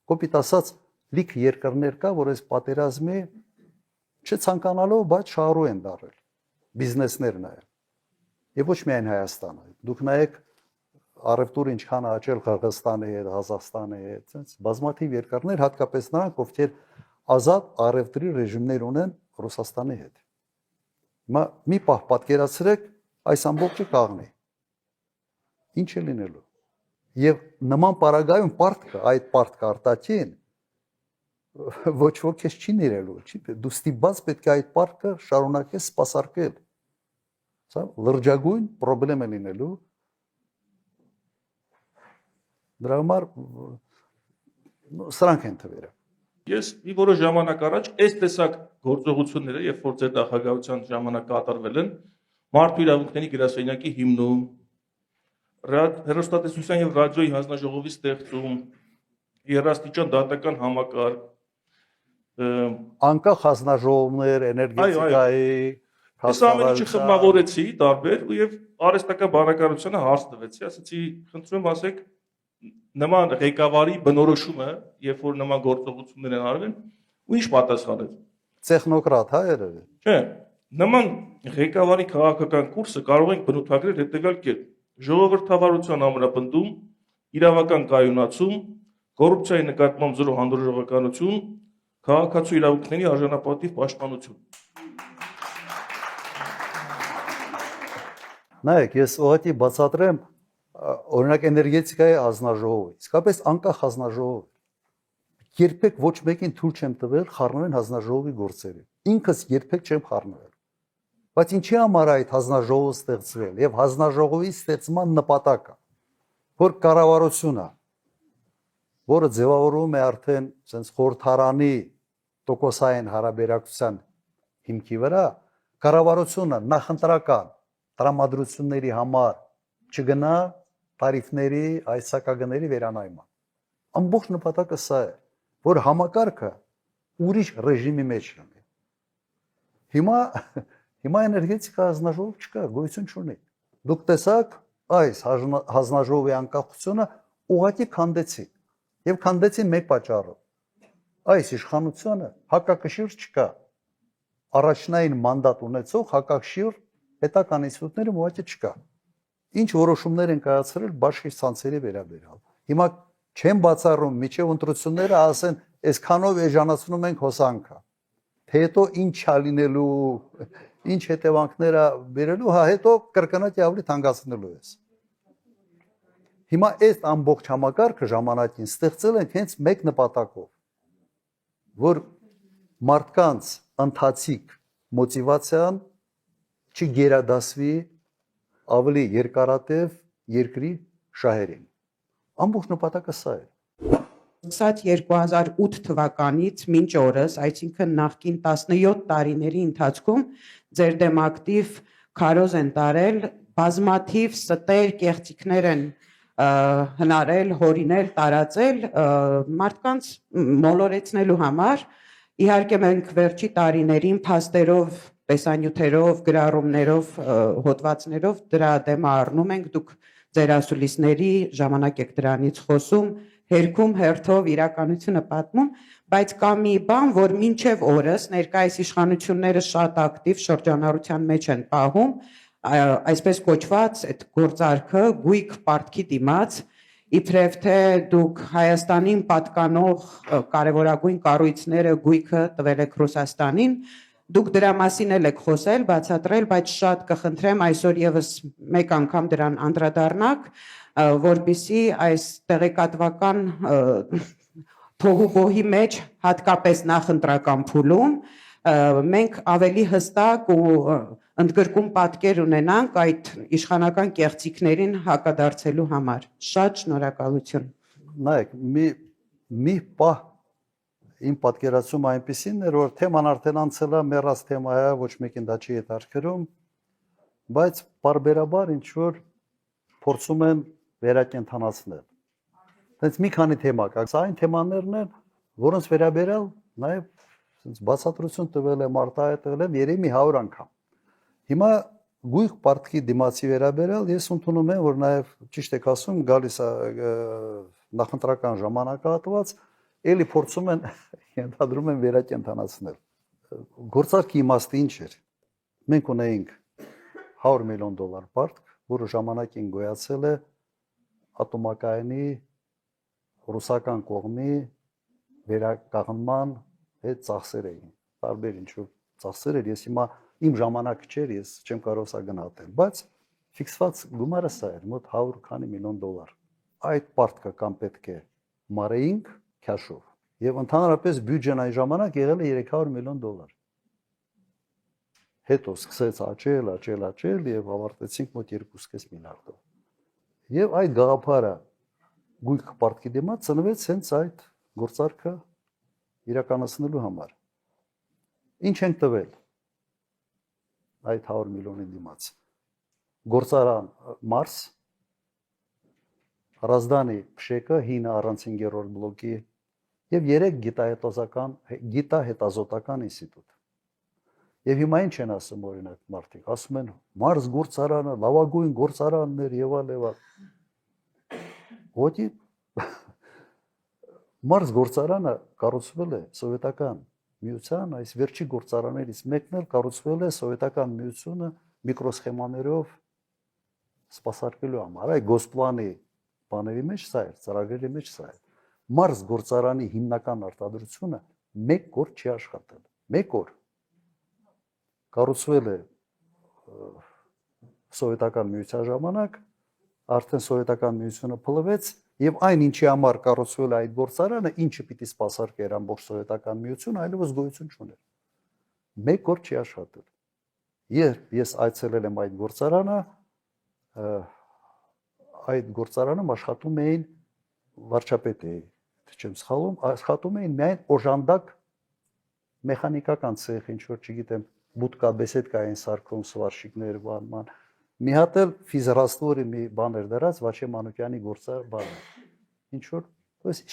կոպիտ ասած, լիք երկրներ կա, որ այս պատերազմի չցանկանալով, բայց շահառու են դարել բիզնեսներ նաև։ Եվ ոչ միայն Հայաստանը։ Դուք նայեք առևտուրը ինչքան աճել Қырғызստանի հետ, Ղազախստանի հետ, այնց բազմաթիվ երկրներ, հատկապես նրանք, ովքեր ազատ առևտրի ռեժիմներ ունեն Ռուսաստանի հետ։ Հիմա մի պահ պատկերացրեք, այս ամբողջը կաղնի։ Ինչ է լինելու։ Եվ նման պարագայում պարտքը, այդ պարտքը արտաքին ոչ ոք քեզ չի ներելու, չի դու ստիպված պետք է այդ պարկը շարունակես սպասարկել։ Սա լրջագույն խնդրեմ է լինելու։ Դրա համար սրանք են թվերը։ Ես մի որոշ ժամանակ առաջ այս տեսակ գործողությունները, երբ որ ձեր նախագահության ժամանակ կատարվել են, մարդու իրավունքների գրասենյակի հիմնում, հեռուստատեսության եւ ռադիոյի հանձնաժողովի ստեղծում, երաստիճան դատական համակարգ, անկախ հանձնաժողովներ, էներգետիկայի, Ես ամենը չխմբավորեցի տարբեր եւ արհեստական բանականությանը հարց տվեցի, ասացի, խնդրում ասեք նման ղեկավարի բնորոշումը, երբ որ նման գործողություններ են արվել, ու ինչ պատասխանեց։ տեխնոկրատ, հա, երևի։ Չէ, նման ղեկավարի քաղաքական կուրսը կարող ենք բնութագրել հետեւյալ կերպ. ժողովրդավարության ամրապնդում, իրավական կայունացում, կոռուպցիայի նկատմամբ զրո հանդուրժողականություն, քաղաքացու իրավունքների արժանապատիվ պաշտպանություն։ Նայեք, ես ուղղակի բացատրեմ, օրինակ էներգետիկայի հանձնաժողովը, իսկապես անկախ հանձնաժողով է։ Երբեք ոչ մեկին թույլ չեմ տվել խառնվել հանձնաժողովի գործերը։ Ինքս երբեք չեմ խառնվել։ Բայց ինչի համար այդ հանձնաժողովը ստեղծվել եւ հանձնաժողովի ստեղծման նպատակը, որ կառավարությունը, որը ձևավորվում է արդեն sense խորհրդարանի տոկոսային հարաբերակցության հիմքի վրա, կառավարությունը նախընտրական տրամադրությունների համար չգնա տարիֆների այս սակագների վերանայման։ Ամբողջ նպատակը սա է, որ համակարգը ուրիշ ռեժիմի մեջ լինի։ Հիմա էներգետիկա հանձնաժողով չկա, գոյություն չունի։ Դուք տեսաք այս հանձնաժողովի անկախությունը ուղղակի քանդեցին եւ քանդեցին մեկ պատճառով։ Այս իշխանությունը հակակշիռ չկա։ Առաջնային մանդատ ունեցող հակակշիռ պետական ինստիտուտները ուղղակի չկա։ Ինչ որոշումներ են կայացրել բաշխի ցանցերի վերաբերյալ։ Հիմա չեմ բացառում միջև ընտրությունները ասեն, այսքանով էժանացնում ենք հոսանքը։ Թե հետո ինչ է լինելու, ինչ հետևանքներ է բերելու, հա հետո կրկնակի ավելի թանկացնելու ես։ Հիմա այս ամբողջ համակարգը ժամանակին ստեղծել ենք հենց մեկ նպատակով, որ մարդկանց ընթացիկ մոտիվացիան չգերադասվի ավելի երկարատև երկրի շահերին։ Ամբողջ նպատակը սա է։ Սկսած 2008 թվականից մինչ օրս, այսինքն նախկին 17 տարիների ընթացքում ձեր դեմ ակտիվ քարոզ են տարել, բազմաթիվ ստեր, կեղծիքներ են հնարել, հորինել, տարածել մարդկանց մոլորեցնելու համար։ Իհարկե մենք վերջի տարիներին փաստերով, տեսանյութերով, գրառումներով, հոդվածներով դրա դեմը առնում ենք, դուք ձեր ասուլիսների ժամանակ եք դրանից խոսում, հերքում հերթով իրականությունը պատմում, բայց կա մի բան, որ մինչև օրս ներկայիս իշխանությունները շատ ակտիվ շրջանառության մեջ են պահում, այսպես կոչված այդ գործարքը գույք պարտքի դիմաց, իբրև թե դուք Հայաստանին պատկանող կարևորագույն կառույցները գույքը տվել եք Ռուսաստանին, դուք դրա մասին էլ եք խոսել, բացատրել, բայց շատ կխնդրեմ այսօր եւս մեկ անգամ դրան անդրադառնաք, որպեսզի այս տեղեկատվական փողուղի մեջ, հատկապես նախընտրական փուլում, մենք ավելի հստակ ու ընդգրկուն պատկեր ունենանք այդ իշխանական կեղծիքներին հակադարձելու համար։ Շատ շնորհակալություն։ Նայեք, մի պահ իմ պատկերացումը այնպեսին էր, որ թեման արդեն անցել է, մեռած թեմա է, ոչ մեկին դա չի հետաքրքրում, բայց բարբերաբար ինչ որ փորձում են վերակենդանացնել։ Դից մի քանի թեմա կա, սա այն թեմաներն են, որոնց վերաբերյալ նաև բացատրություն տվել եմ, արտահայտվել եմ երևի 100 անգամ։ Հիմա գույք պարտքի դիմացի վերաբերյալ ես ընդունում եմ, որ նաև ճիշտ եք ասում, գալիս է նախընտրական ժամանակահատված, էլի փորձում են ենթադրում են վերակենդանացնել։ Գործարքի իմաստը ինչ էր։ Մենք ունեինք $100 միլիոն պարտք, որը ժամանակին գոյացել է ատոմակայանի ռուսական կողմի վերականգնման հետ ծախսեր էին։ Տարբեր ինչ-որ ծախսեր էր, ես հիմա իմ ժամանակը չէր, ես չեմ կարող սա գնահատել, բայց ֆիքսված գումարը սա էր, մոտ 100 քանի միլիոն $։ Այդ պարտքը կամ պետք է մարեինք քաշով, Եվ ընդհանրապես բյուջեն այն ժամանակ եղել է 300 միլիոն դոլար։ Հետո սկսեց աճել եւ ավարտեցինք մոտ 2.5 միլիարդով։ Եվ այդ գաղափարը գույք պարտքի դիմաց ծնվեց հենց այդ գործարքը իրականացնելու համար։ Ինչ ենք տվել այդ 100 միլիոնի դիմաց։ Գործարան Մարս, Ռազդանի Փշեկը, հինը առանցին երրորդ բլոկի եւ 3 գիտահետազոտական ինստիտուտ։ Եվ հիմա ինչ են ասում օրինակ մարդիկ, ասում են Մարս գործարանը, լավագույն գործարանն էր եւ այլ։ Ոդի Մարս գործարանը կառուցվել է սովետական միության, այս վերջի գործարաններից մեկն էլ կառուցվել է սովետական միությունը միկրոսխեմաներով սպասարկելու համար։ Այ գոսպլանի բաների մեջ սա էր, ծրագրերի մեջ սա էր։ Մարս գործարանի հիմնական արտադրությունը 1 օր չի աշխատել։ 1 օր կառուցվել է սովետական միության ժամանակ, արդեն սովետական միությունը փլվեց եւ այն ինչի համար կառուցվել է այդ գործարանը, ինչը պիտի սպասարկեր ամբողջ սովետական միությունը, այլևս գոյություն չուներ։ 1 օր չի աշխատել։ Երբ ես այցելել եմ այդ գործարանում աշխատում էին վարչապետի, չեմ սխալվում, աշխատում էին միայն օժանդակ մեխանիկական ցեխ, ինչ որ չգիտեմ, բուտկա, բեսեդկային սարքում սվարշիկներ բանման։ Մի հատ էլ ֆիզրաստորի մի բան էր դրած Վաչե Մանուկյանի գործար բանը։ Ինչ որ,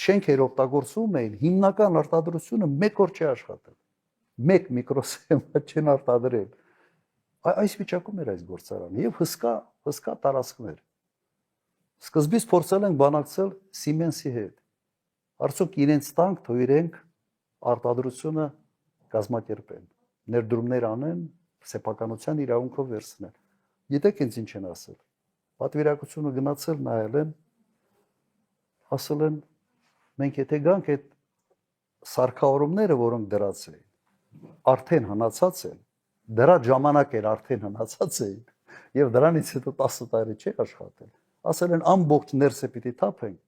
շենքեր օգտագործում էին, հիմնական արտադրությունը 1 օր չի աշխատել։ 1 միկրոսխեմա չեն արտադրել։ Այս վիճակում էր այս գործարանը եւ հսկա տարածքներ։ Սկզբից փորձել ենք բանակցել Siemens-ի հետ։ Արդյոք իրենց տանք, թող իրենք արտադրությունը կազմակերպեն, ներդրումներ անեն, սեփականության իրավունքով վերցնեն։ Գիտեք ինձ ինչ են ասել։ Պատվիրակությունը գնացել նայել են, ասել են մենք եթե գանք այդ սարքավորումները, որոնք դրած էին, արդեն հնացած են, դրա ժամանակ էր արդեն հնացած էին, եւ դրանից հետո 10 տարի չի աշխատել։ Ասել են ամբողջ ներսը պիտի թափենք,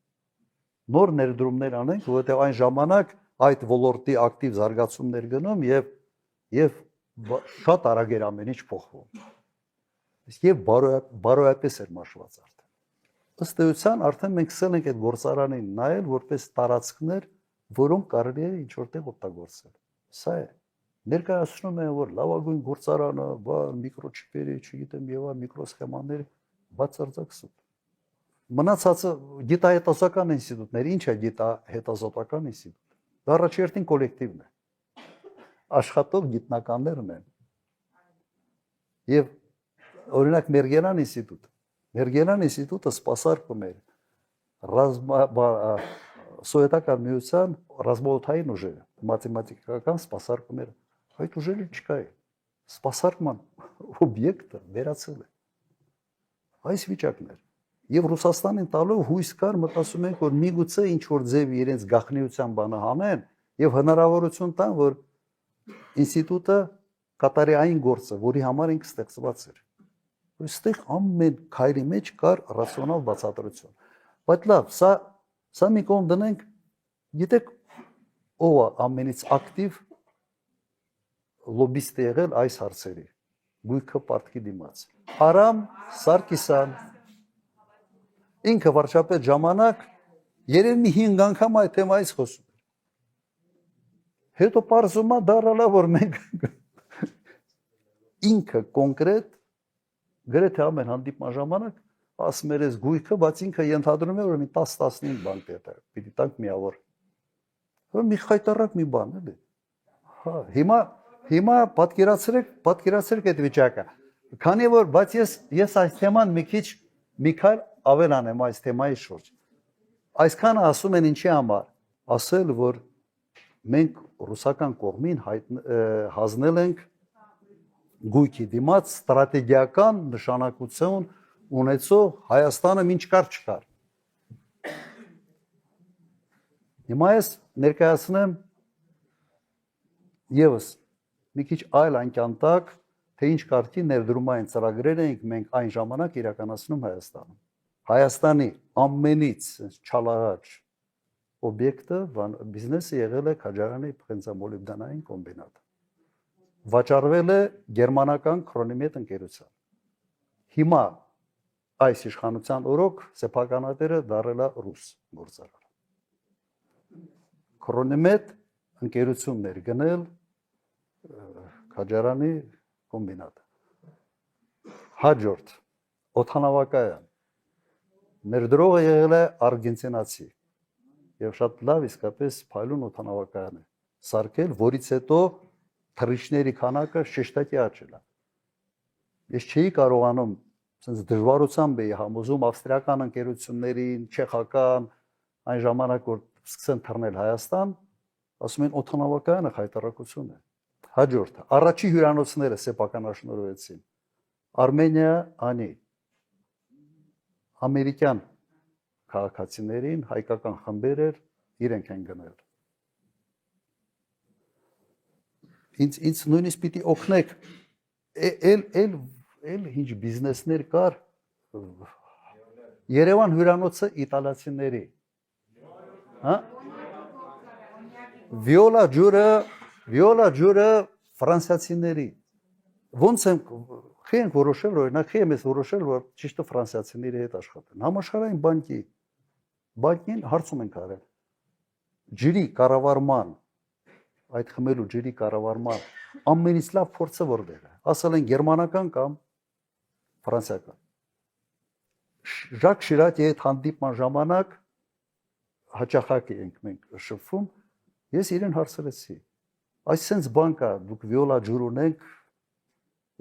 նոր ներդրումներ անենք, որովհետեւ այն ժամանակ այդ ոլորտի ակտիվ զարգացումներ գնում եւ շատ արագ էր ամեն ինչ փոխվում։ Եվ բարոյապես էր մաշված արդեն։ Ըստ էության արդեն մենք սկսել ենք այդ գործարանին նայել որպես տարածքներ, որոնք կարելի է ինչ որտեղ օգտագործել։ Սա է։ Ներկայացնում են, որ լավագույն գործարանը, միկրոչիպերի, չգիտեմ, եւ այլ միկրոսխեմաների բացարձակ սուտ։ Մնացածը գիտահետազոտական ինստիտուտներ, ինչ է գիտահետազոտական ինստիտուտ։ Դա առաջերտին կոլեկտիվն է։ Աշխատող գիտնականներն են։ Եվ օրինակ Մերգելան ինստիտուտը սպասարկում էր սովետական միության ռազմաօդային ուժերը, մաթեմատիկական սպասարկում էր։ Այդ ուժերը չկա է։ Սպասարկման օբյեկտը վերացել է։ Այս վիճակն էր։ Եվ Ռուսաստանին տալով հույս կար, մտածում ենք, որ միգուցե ինչ որ ձև իրենց գաղտնիության բանը հանեն եւ հնարավորություն տան, որ ինստիտուտը կատարի այն գործը, որի համար ինքը ստեղծված էր։ Այստեղ ամեն քայլի մեջ կար ռացիոնալ բացատրություն։ Բայց լավ, սա մի կողմ դնենք, գիտեք, ով է ամենից ակտիվ լոբիստ եղել այս հարցերի գույքը պարտքի դիմաց։ Արամ Սարգսյան ինքը վարչապետ ժամանակ երևի մի 5 անգամ այդ թեմայից խոսում էր։ Հետո պարզում է դառալա, որ մենք ինքը կոնկրետ գրեթե ամեն հանդիպման ժամանակ ասում էր այս գույքը, բայց ինքը ենթադրում է, որ մի 10-15 բան պիտի տանք միավոր։ Որ մի խայտարակ մի բան էլի։ Հա, հիմա պատկերացրեք այդ վիճակը։ Քանի որ բայց ես այս թեման մի քիչ ավելանեմ այս թեմայի շուրջ։ Այսքանը ասում են ինչի համար, ասել, որ մենք ռուսական կողմին հանձնել ենք գույքի դիմաց ստրատեգիական նշանակություն ունեցող Հայաստանը ինչ կար չկար։ Հիմա ես ներկայացնեմ եւս մի քիչ այլ անկյան տակ, թե ինչ կարգի ներդրումային ծրագրեր ենք մենք այն ժամանակ իրականացնում Հայաստանում։ Հայաստանի ամենից չալաղաճ օբյեկտը բիզնեսը եղել է Քաջարյանի բենզամոլիբդենային կոմբինատ։ Վաճառվել է գերմանական Քրոնիմետ ընկերության։ Հիմա այս իշխանության օրոք սեփականատերը դարել է ռուս գործարար։ Քրոնիմետ ընկերություններ գնել Քաջարյանի կոմբինատը։ Հաջորդ օդանավակայան ներդրողը եղել է արգենտինացի եւ շատ լավ իսկապես փայլուն օդանավակայան է սարքել, որից հետո թռիչքների քանակը շեշտակի աճել է։ Ես չէի կարողանում sense դժվարությամբ էի համոզում ավստրիական ընկերություններին, չեխական այն ժամանակ որ սկսեն թռնել Հայաստան, ասում են օդանավակայանը խայտարակություն է։ Հաջորդ առաջի հյուրանոցները սեփականաշնորհվեցին Արմենիա, անի ամերիկյան քաղաքացիներին, հայկական խմբեր էր, իրենք են գնել։ Ինձ նույնիսկ պիտի օգնեք, էլ ինչ բիզնեսներ կար, Երևան հյուրանոցը իտալացիների, հա? Վիոլա ջուրը ֆրանսիացիների, ոնց եմ խենք որոշել, օրինակ խեմ ես որոշել, որ ճիշտը ֆրանսիացիների հետ աշխատեն։ Համաշխարհային բանկին հարցում ենք արել։ Ջրի կառավարման, այդ խմելու ջրի կառավարման ամենից լավ փորձը որտեղ է։ Ասել են գերմանական կամ ֆրանսիական։ Ժակ Շիրակի հետ հանդիպման ժամանակ հաճախակ ենք մենք շփվում, ես իրեն հարցրեցի։ Այսինքն բան կա, դուք վիոլա ջուր ունեք,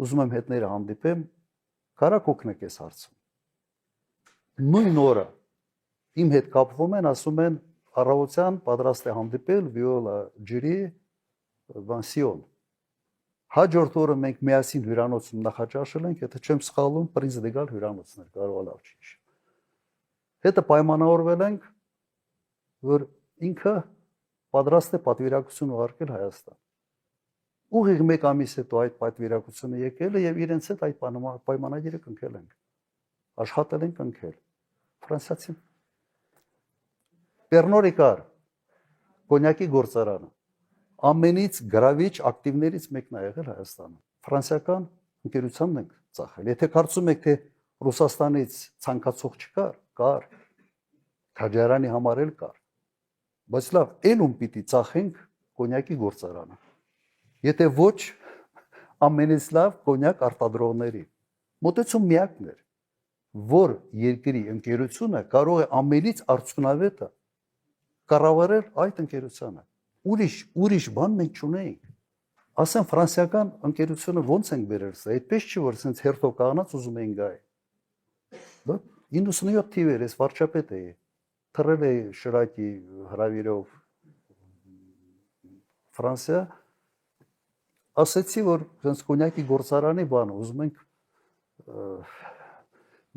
ուզում եմ հետները հանդիպեմ, կարաք օգնեք այս հարցում։ Նույն օրը իմ հետ կապվում են, ասում են առավոտյան պատրաստ է հանդիպել վիոլա ջրի բանսիոն։ Հաջորդ օրը մենք միասին հյուրանոցում նախաճաշել ենք, եթե չեմ սխալվում, Պրինց դե Գալ հյուրանոցն էր, կարող է լավ չի։ Հետը պայմանավորվել ենք, որ ինքը պատրաստ է պատվիրակություն ուղարկել Հայաստան։ Ուղիղ մեկ ամիս հետո այդ պատվիրակությունը եկել է եւ իրենց հետ այդ պայմանագիրը կնքել ենք։ Աշխատել ենք կնքել։ Ֆրանսիացի Պերնորիկար կոնյակի գործարանը ամենից գրավիչ ակտիվներից մեկն է եղել Հայաստանում։ Ֆրանսիական ընկերությանն ենք ծախել։ Եթե կարծում եք թե Ռուսաստանից ցանկացող չկար, կար։ Քաջարյանի համար էլ կար։ Բայց լավ, ելում պիտի ծախենք կոնյակի գործարանը։ Եթե ոչ, ամենից լավ կոնյակ արտադրողների։ Մոտեցում միակն էր, որ երկրի ընկերությունը կարող է ամենից արդյունավետը կառավարել այդ ընկերությանը։ Ուրիշ բան մենք չունեինք։ Ասեն ֆրանսիական ընկերությունը ոնց ենք բերել սա, այդպես չի որ sense հերթով կանած ուզում էին գայ։ 97 թիվեր ես վարչապետ էի, թռել էի Շիրակի հրավիրով Ֆրանսիա, ասեցի որ sense կոնյակի գործարանի բան ուզում ենք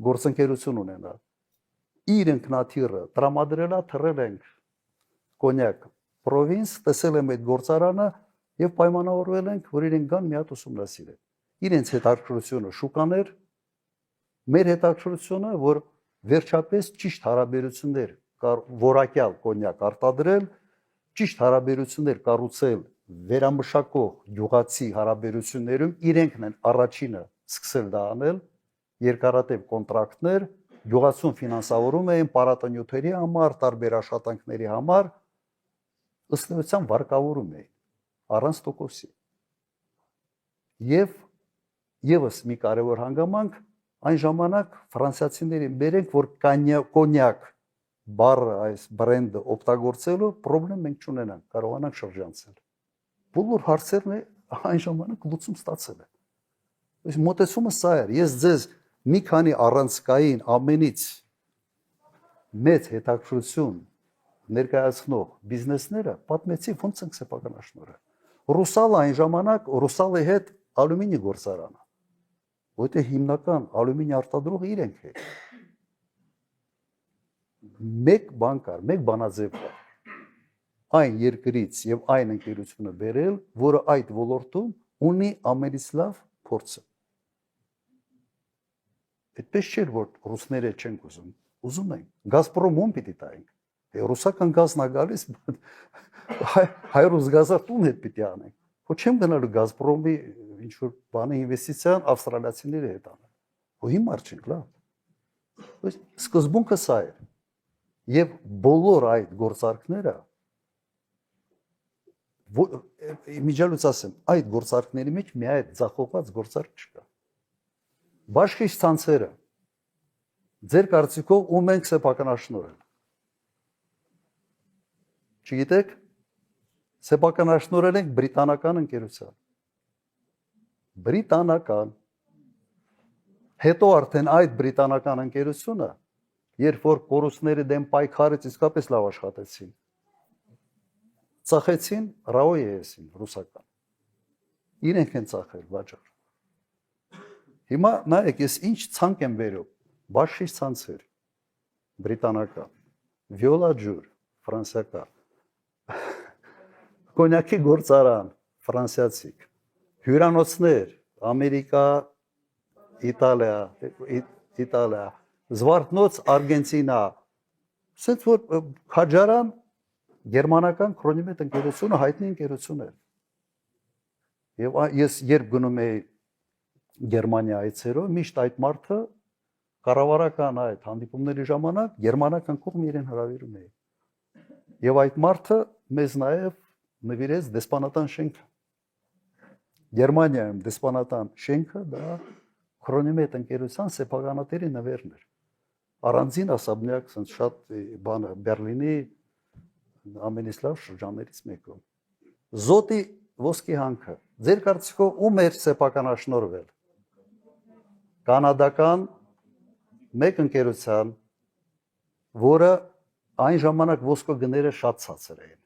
գործընկերություն ունենալ։ Իր ինքնաթիռը տրամադրելա թռել ենք կոնյակ պրովինս, տեսել եմ այդ գործարանը եւ պայմանավորվել ենք, որ իրենք գան մի հատ ուսումնասիրեն։ Իրենց հետաքրքրությունը շուկաներ, մեր հետաքրքրությունը, որ վերջապես ճիշտ հարաբերություններ որակյալ կոնյակ արտադրել, ճիշտ հարաբերություններ կառուցել վերամշակող յուղացի հարաբերություններում իրենքն են առաջինը սկսել դա անել, երկարատև կոնտրակտներ, յուղացուն ֆինանսավորում էին պարատանյութերի համար, տարբեր աշխատանքների համար, ըստ էության վարկավորում էին առանց տոկոսի։ Եվ եւս մի կարևոր հանգամանք այն ժամանակ ֆրանսիացիներին բերենք, որ կոնյակ բառը այս բրենդը օգտագործելու պրոբլեմ մենք չունենանք, կարողանանք շրջանցել։ Բոլոր հարցերն այն ժամանակ լուծում ստացել են։ Այս մոտեցումը սա էր։ Ես ձեզ մի քանի առանցքային ամենից մեծ հետաքրքրություն ներկայացնող բիզնեսները պատմեցի ոնց ենք սեփականաշնորհել։ Ռուսալը այն ժամանակ Ռուսալի հետ ալյումինի գործարանը, որտեղ հիմնական ալյումինի արտադրողը իրենք են։ Մեկ բան կար, մեկ բանաձև կար։ Այն երկրից եւ այն ընկերությունը բերել, որը այդ ոլորտում ունի ամենից լավ փորձը։ Այդպես չէր, որ ռուսները չեն ուզում են։ Գազպրոմ ում պիտի տայինք։ Ռուսական գազն է գալիս, հայրուս գազը տուն հետ պիտի անենք։ Ոչ չեմ գնալու Գազպրոմի ինչ որ բանի ինվեստիցիան ավստրալիացիների հետ անել։ Ու հիմա չենք լավ։ Սկզբունքը սա է։ Եվ բոլոր այդ գործարքները միջալուց ասեմ, այդ գործարքների մեջ մի այդ ձախողված գործարք չկա։ Բաշխիչ ցանցերը ձեր կարծիքով ում ենք սեփականաշնորհել։ Չգիտեք, սեփականաշնորհել ենք բրիտանական ընկերության։ Բրիտանական։ Հետո արդեն այդ բրիտանական ընկերությունը, երբ որ կորուստների դեմ պայքարեց, իսկապես լավ աշխատեցին։ Ծախեցին RAOE-ին ռուսական։ Իրենք են ծախել վաճառ։ Հիմա նայեք, ես ինչ ցանկ եմ վերում, բաշխիչ ցանցեր, բրիտանական, վիոլա ջուր, ֆրանսիական, կոնյակի գործարան, ֆրանսիացիք, հյուրանոցներ, Ամերիկա, Իտալիա, զվարթնոց, Արգենտինա, ասենց որ քաջարան գերմանական քրոնիմետ ընկերությունը հայտնի ընկերություն է։ Եվ ես երբ գնում եի Գերմանիա այցերով, միշտ այդ մարդը կառավարական այդ հանդիպումների ժամանակ գերմանական կողմ իրեն հրավիրում էի։ Եվ այդ մարդը մեզ նաև նվիրեց դեսպանատան շենքը։ Գերմանիայում դեսպանատան շենքը դա քրոնիմետ ընկերության սեփականատերի նվերն էր։ Առանձին ասաբնյակ, ասենց շատ բանը Բերլինի ամենից լավ շրջաններից մեկում։ Զոտի ոսկի հանքը։ Ձեր կարծիքով ում էր սեփականաշնորհվել։ Կանադական մեկ ընկերության, որը այն ժամանակ ոսկու գները շատ ցածր էին,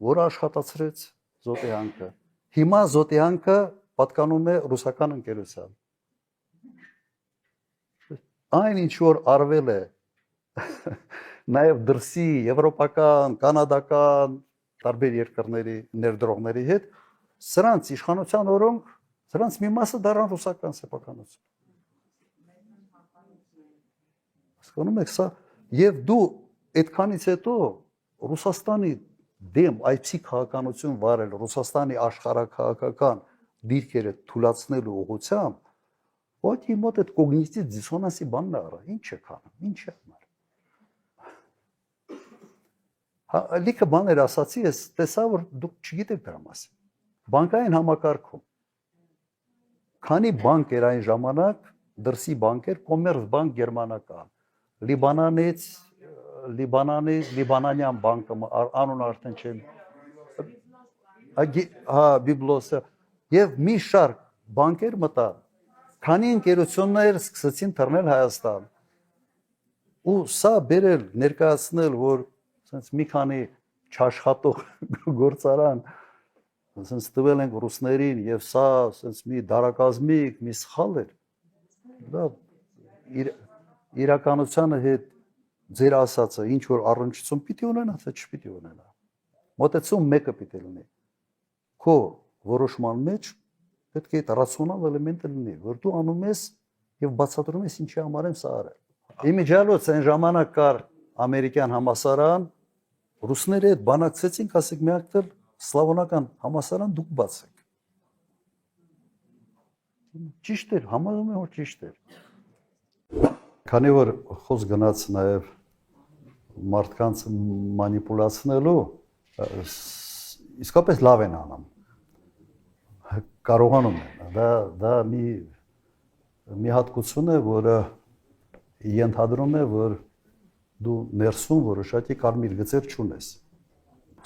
որը աշխատացրեց Զոտի հանքը։ Հիմա Զոտի հանքը պատկանում է ռուսական ընկերության։ Այն ինչ որ արվել է նաև դրսի եվրոպական, կանադական տարբեր երկրների ներդրողների հետ, սրանց իշխանության օրոք, սրանց մի մասը դառան ռուսական սեփականություն։ Հասկանում եք սա, եւ դու այդքանից հետո Ռուսաստանի դեմ այցի քաղաքականություն վարել, Ռուսաստանի աշխարհակաղակական դիրքերը թույլատնելու ուղղությամբ, ոչի մոտ այդ կոգնիտիվ դիսոնանսի բանն արա, ինչ է քանում, ինչ է անում։ Լիքը բաներ ասացի, ես տեսա, որ դուք չգիտեք դրա մասին։ Բանկային համակարգում քանի բանկ էր այն ժամանակ, դրսի բանկեր, Կոմերցբանկ գերմանական, Լիբանանյան բանկը, անունը արդեն չեմ։ Հա, Բիբլոսը։ Եվ մի շարք բանկեր մտան, քանի ընկերություններ սկսեցին թռնել Հայաստան։ Ու սա բերել, ներկայացնել, որ ասենց մի քանի չաշխատող գործարան ասենց տվել ենք ռուսներին եւ սա ասենց մի դարակազմիկ, մի սխալ էր։ Դա իրականությանը հետ ձեր ասածը ինչ որ առնչություն պիտի ունենա, թե չպիտի ունենա։ Մոտեցում մեկը պիտի լինի։ Քո որոշման մեջ պետք է այդ ռացիոնալ էլեմենտը լինի, որ դու անում ես եւ բացատրում ես ինչի համար եմ սա արել։ Իմիջիալոց այն ժամանակ կար ամերիկյան համասարան, ռուսները այդ բանակցեցին, ասեք մի հատ սլավոնական համասարան դուք բացեք։ Ճիշտ էր, համարում եմ, որ ճիշտ էր։ Քանի որ խոսք գնաց նաև մարդկանց մանիպուլացնելու, իսկապես լավ են անում։ Կարողանում են։ Դա մի հատկություն է, որը ենթադրում է, որ դու ներսում որոշակի կարմիր գծեր չունես։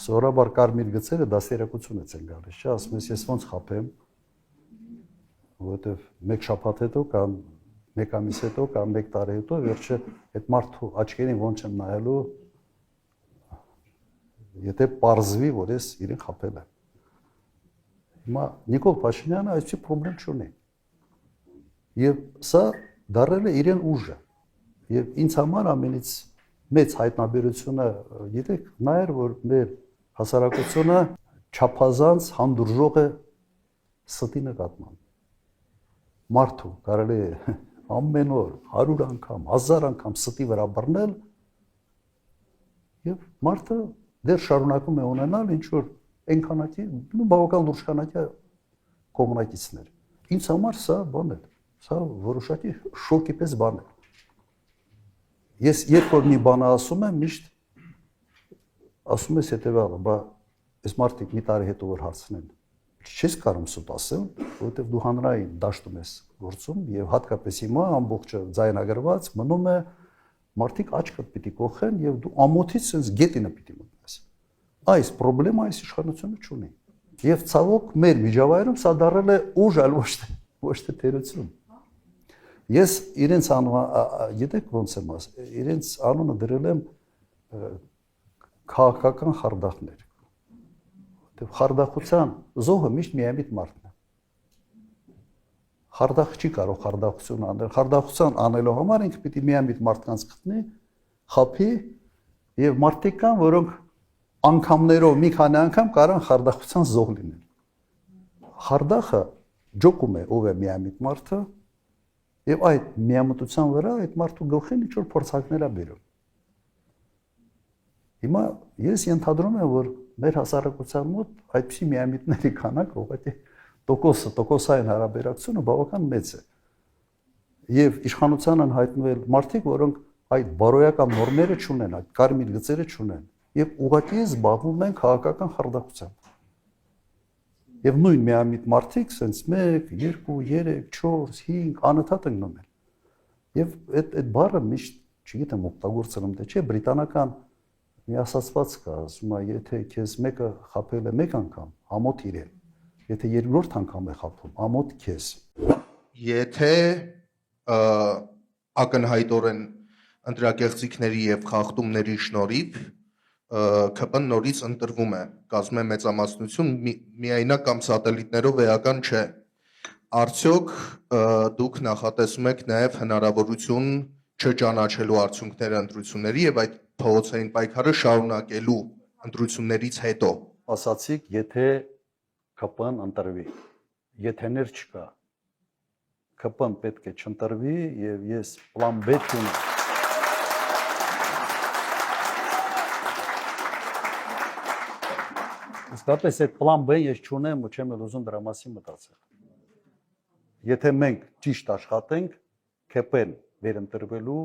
Սովորաբար կարմիր գծերը դաստիարակությունից են գալիս, չէ՞, ասում ես ես ոնց խափեմ, որովհետև մեկ շաբաթ հետո կամ մեկ ամիս հետո կամ մեկ տարի հետո վերջը այդ մարդու աչքերին ոնց եմ նայելու, եթե պարզվի, որ ես իրեն խափել եմ։ Հիմա Նիկոլ Փաշինյանը այսի պրոբլեմ չունի։ Եվ սա դառել է իրեն ուժը։ Եվ ինձ համար ամենից մեծ հայտնաբերությունը, գիտեք, նա էր, որ մեր հասարակությունը չափազանց հանդուրժող է ստի նկատմամբ։ Մարդու կարելի է ամեն օր 100 անգամ, 1000 անգամ ստի վրա բռնել, Եվ մարդը դեռ շարունակում է ունենալ ինչ որ այնքանակի բավական լուրջ քանակի կողմնակիցներ։ Ինձ համար սա բան է, սա որոշակի շոկի պես բան է։ Ես երբ որ մի բան ասում եմ, միշտ ասում ես հետևյալը, բա այս մարդիկ մի տարի հետո որ հարցնեն, չես կարող սուտ ասել, որովհետև դու հանրային դաշտում ես գործում եւ հատկապես հիմա ամբողջը ձայնագրված մնում է մարդիկ աչքդ պիտի կողեն եւ դու ամոթից sense գետինը պիտի մտնես։ Այս խնդրեմը այս իշխանությունը չունի։ Եվ ցավոք մեր միջավայրում սա դառել է ուժ, այլ ոչ թե թերություն։ Ես իրենց գիտեք ոնց եմ ասել, իրենց անունը դրել եմ քաղաքական խարդախներ։ Որտեւ խարդախության զոհը միշտ միամիտ մարդն է։ Խարդախ չի կարող խարդախություն անել։ Խարդախության անելու համար ինքը պիտի միամիտ մարդկանց գտնի, խափի եւ մարդիկ կան, որոնք անգամներով մի քանի անգամ կարող խարդախության զոհ լինել։ Խարդախը ջոկում է ով է միամիտ մարդը եւ այդ միամտության վրա այդ մարդու գլխին ինչ որ փորձակներ է բերում։ Հիմա ես ենթադրում եմ, որ մեր հասարակության մոտ այդպիսի միամիտների քանակը ուղղակի տոկոսային հարաբերակցությունը բավական մեծ է։ Եվ իշխանության են հայտնվել մարդիկ, որոնք այդ բարոյական նորմերը չունեն, այդ կարմիր գծերը չունեն, եւ ուղղակի զբաղվում են քաղաքական խարդախությամբ։ Եվ նույն միամիտ մարդիկ sense 1, 2, 3, 4, 5 անընդհատ ընկնում են։ Եվ այդ բառը միշտ, չգիտեմ, օգտագործում թե չէ, բրիտանական մի ասացված կա, ասում է, եթե քեզ մեկը խաբել է մեկ անգամ, ամոթ իրեն։ Եթե երկրորդ անգամ է խաբում, ամոթ քեզ։ Եթե ակնհայտորեն ընտրակեղծիքների եւ խախտումների շնորհիվ ԿՊ-ն նորից ընտրվում է, կազմում է մեծամասնություն, միայնակ կամ սատելիտներով էական չէ։ Արդյոք դուք նախատեսում եք նաեւ հնարավորություն չճանաչելու արդյունքները ընտրությունների եւ այդ փողոցային պայքարը շարունակելու ընտրություններից հետո։ Ասացիք, եթե ԿՊ-ն ընտրվի, եթեներ չկա։ ԿՊ-ն պետք է չընտրվի եւ ես պլան B չունեմ։ Իսկապես այդ պլան B ես չունեմ ու չեմ էլ ուզում դրա մասին մտածել։ Եթե մենք ճիշտ աշխատենք, ԿՊ-ն վերընտրվելու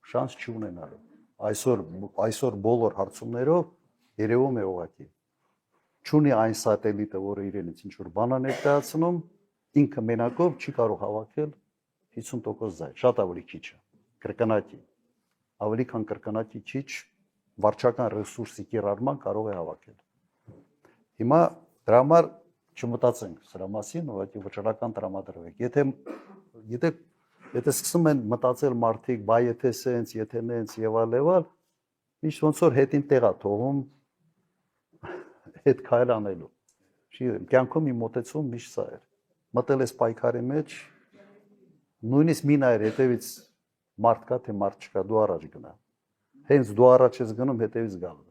շանս չունենալու։ Այսօր բոլոր հարցումներով երևում է ուղղակի չունի այն սատելիտը, որը իրենից ինչ որ բան է ներկայացնում, ինքը մենակով չի կարող հավաքել 50% ձայն, շատ ավելի քիչ է, կրկնակի, ավելի քան կրկնակի քիչ վարչական ռեսուրսի կիրառման կարող է հավաքել։ Հիմա դրա համար չմտածենք սրա մասին, ուղղակի վճռական տրամադրվեք։ Եթե սկսում են մտածել մարդիկ, բայ եթե սենց, եթե նենց եւ այլ, միշտ ոնց որ հետին տեղա թողում հետ քայլ անելու։ Չգիտեմ, կյանքում իմ մոտեցում միշտ սա էր։ Մտել ես պայքարի մեջ, նույնիսկ մի նայր հետևից մարդ կա թե մարդ չկա, դու առաջ գնա։ Հենց դու առաջ ես գնում, հետևից գալու։